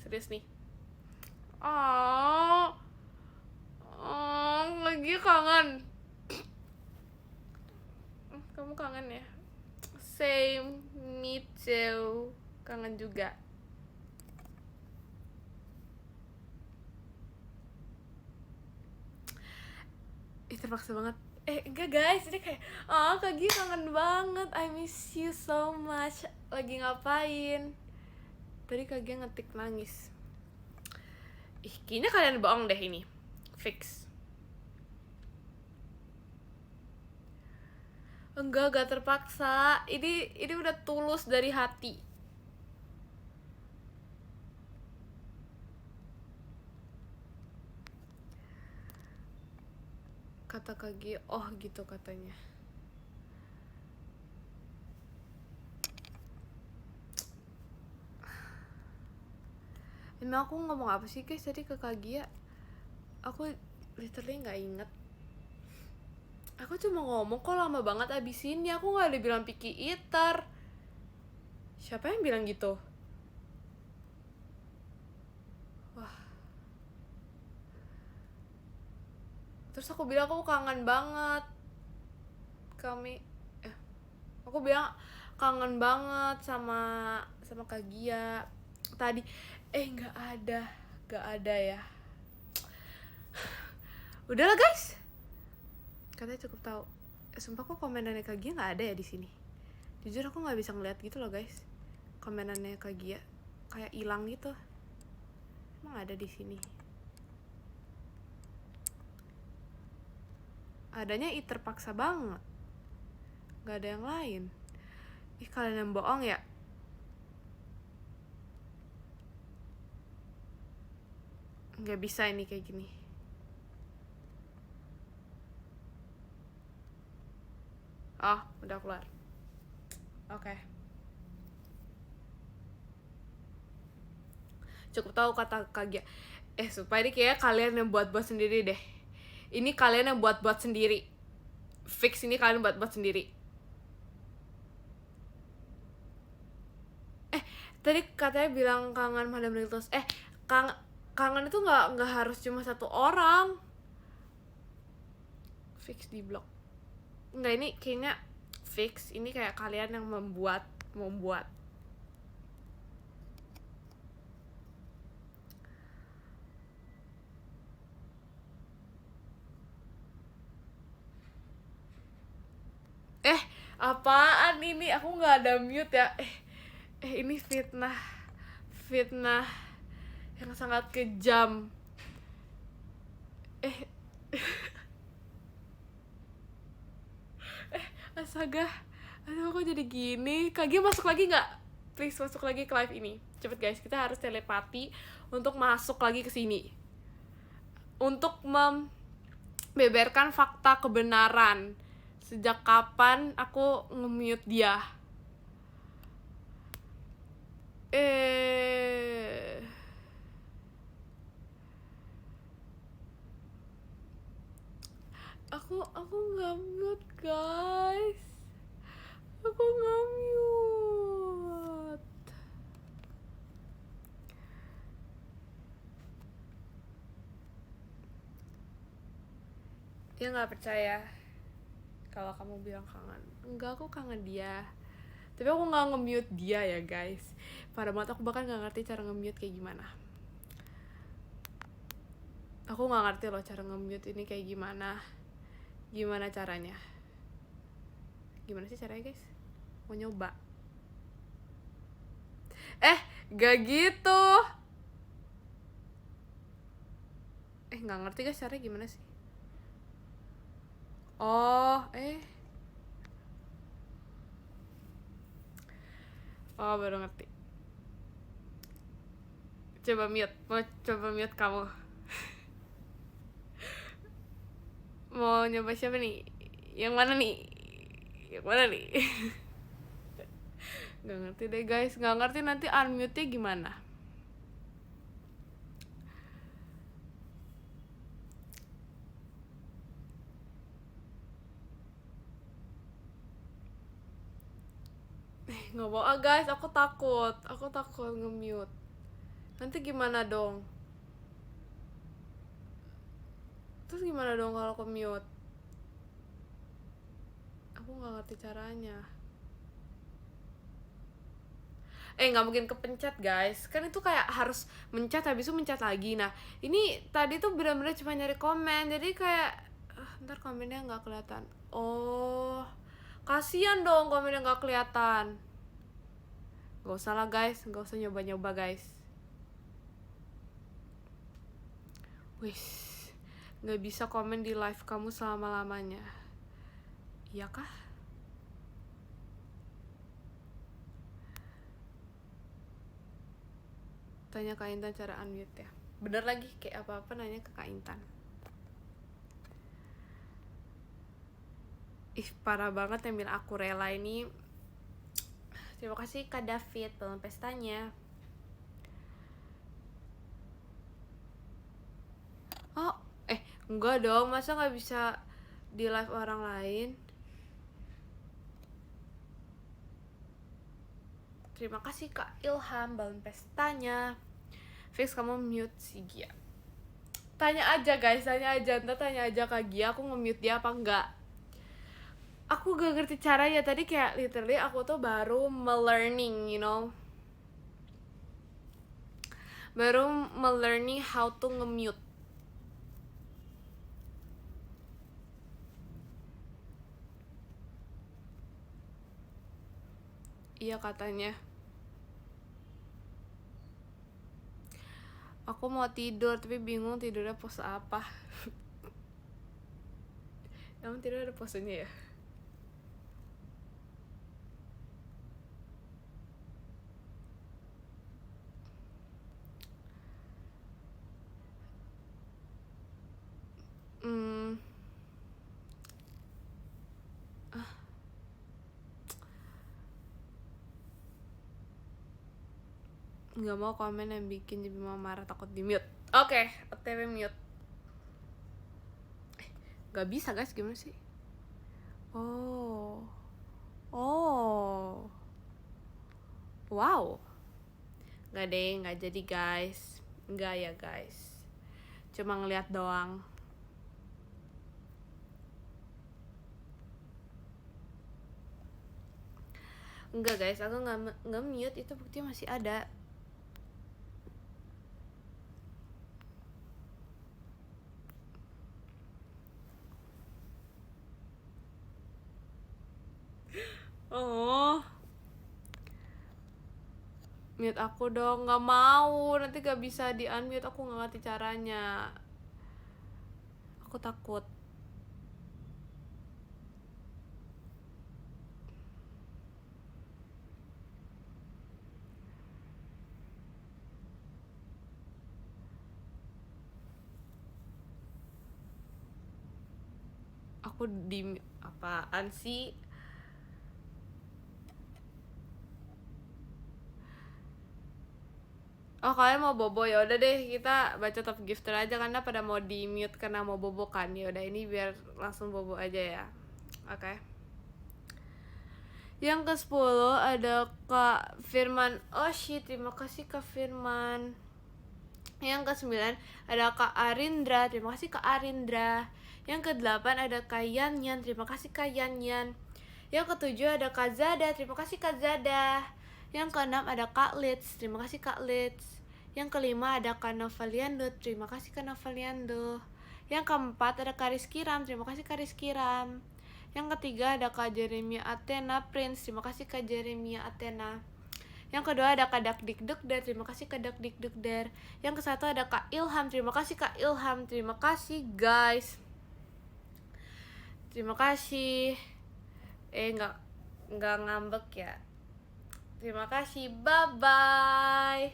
Serius nih. Oh, Kak Gia kangen. Kamu kangen ya? Same, me too. Kangen juga. Terpaksa banget. Enggak guys, ini kayak Kak Gia kangen banget, I miss you so much. Lagi ngapain? Tadi Kak Gia ngetik nangis. Kayaknya kalian bohong deh ini. Fix. Enggak, gak terpaksa. Ini udah tulus dari hati. Kata Kak Gia, gitu katanya. Emang aku ngomong apa sih guys tadi ke Kak Gia? Aku literally gak inget. Aku cuma ngomong kok lama banget abis ini. Aku gak ada bilang picky eater. Siapa yang bilang gitu? Wah. Terus aku bilang aku kangen banget. Aku bilang kangen banget sama Kak Gia tadi. Gak ada ya. Udahlah guys, katanya cukup tahu. Sumpah kok komenannya Kak Gia nggak ada ya di sini. Jujur aku nggak bisa ngeliat gitu loh guys, komenannya Kak Gia kayak hilang gitu. Emang ada di sini? Adanya terpaksa banget. Gak ada yang lain. Ih, kalian yang bohong ya. Gak bisa ini kayak gini. Oh, udah keluar. Oke. Cukup tahu kata Kagia. Supaya ini kayak kalian yang buat-buat sendiri deh. Ini kalian yang buat-buat sendiri. Fix ini kalian buat-buat sendiri. Tadi katanya bilang kangen Madam Littles. Kangen itu nggak harus cuma satu orang. Fix di blog. Nggak, ini kayaknya fix. Ini kayak kalian yang membuat. Apaan ini? Aku nggak ada mute ya. Ini fitnah yang sangat kejam. Astaga, aduh kok jadi gini. Kagia masuk lagi nggak? Please masuk lagi ke live ini. Cepet guys, kita harus telepati untuk masuk lagi ke sini. Untuk membeberkan fakta kebenaran. Sejak kapan aku nge-mute dia? Aku nggak mute guys. Aku nggak mute. Dia nggak percaya kalau kamu bilang kangen. Enggak, aku kangen dia. Tapi aku nggak nge-mute dia ya guys. Pada banget aku bahkan nggak ngerti cara nge-mute kayak gimana. Aku nggak ngerti loh cara nge-mute ini kayak gimana. Gimana caranya? Gimana sih caranya guys? Mau nyoba. Gak gitu. Nggak ngerti guys caranya gimana sih? Oh, Oh, baru ngerti. Mau coba mute kamu. Mau nyoba siapa nih? Yang mana nih? Gak ngerti deh guys, gak ngerti nanti unmute-nya gimana. Gak mau guys, aku takut nge-mute. Nanti gimana dong? Terus gimana dong kalau aku mute? Aku gak ngerti caranya. Gak mungkin kepencet guys. Kan itu kayak harus mencet, habis itu mencet lagi. Nah, ini tadi tuh benar-benar cuma nyari komen. Jadi kayak ntar komennya gak kelihatan. Oh, kasian dong komennya gak kelihatan. Gak usah lah guys, gak usah nyoba-nyoba guys. Wih, gak bisa komen di live kamu selama-lamanya. Iya kah? Tanya Kak Intan cara unmute ya. Bener lagi, kayak apa-apa nanya ke Kak Intan. Parah banget yang bilang aku rela ini. Terima kasih Kak David dalam pestanya. Oh, enggak dong, masa gak bisa di live orang lain? Terima kasih Kak Ilham balon pestanya. Fix kamu mute si Gia. Tanya aja guys, tanya aja Kak Gia, aku nge-mute dia apa enggak. Aku gak ngerti caranya, tadi kayak literally aku tuh baru melearning, you know. Baru melearning how to nge-mute. Iya katanya. Aku mau tidur tapi bingung tidurnya pose apa. Emang tidur ada posenya ya? Nggak mau komen yang bikin jadi mama marah, takut di mute. Oke, OTW mute. Nggak bisa guys, gimana sih? Oh, wow. Nggak deh, nggak jadi guys. Nggak ya guys, cuma ngeliat doang. Enggak guys, aku nggak mute, itu bukti masih ada. Oh, mute aku dong. Nggak mau, nanti gak bisa di unmute, aku nggak ngerti caranya. Aku takut. Aku di apaan sih? Oh, kalian mau bobo? Ya udah deh, kita baca top gifter aja karena pada mau di mute karena mau bobo kan. Ya udah, ini biar langsung bobo aja ya. Oke. Yang ke-10 ada Kak Firman. Oh shit, terima kasih Kak Firman. Yang ke-9 ada Kak Arindra. Terima kasih Kak Arindra. Yang ke-8 ada Kak Yanyan. Terima kasih Kak Yanyan. Yang ke-7 ada Kak Zada. Terima kasih Kak Zada. Yang ke-6 ada Kak Litz. Terima kasih Kak Litz. Yang ke-5 ada Kak Novaliando. Terima kasih Kak Novaliando. Yang ke-4 ada Kak Rizky Ram. Terima kasih Kak Rizky Ram. Yang ketiga ada Kak Jeremia Athena Prince. Terima kasih Kak Jeremia Athena. Yang kedua ada Kak Dakdikdukder. Terima kasih Kak Dakdikdukder. Yang ke-1 ada Kak Ilham. Terima kasih Kak Ilham. Terima kasih guys. Terima kasih. Nggak ngambek ya. Terima kasih. Bye bye.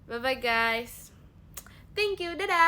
Bye bye guys. Thank you. Dadah.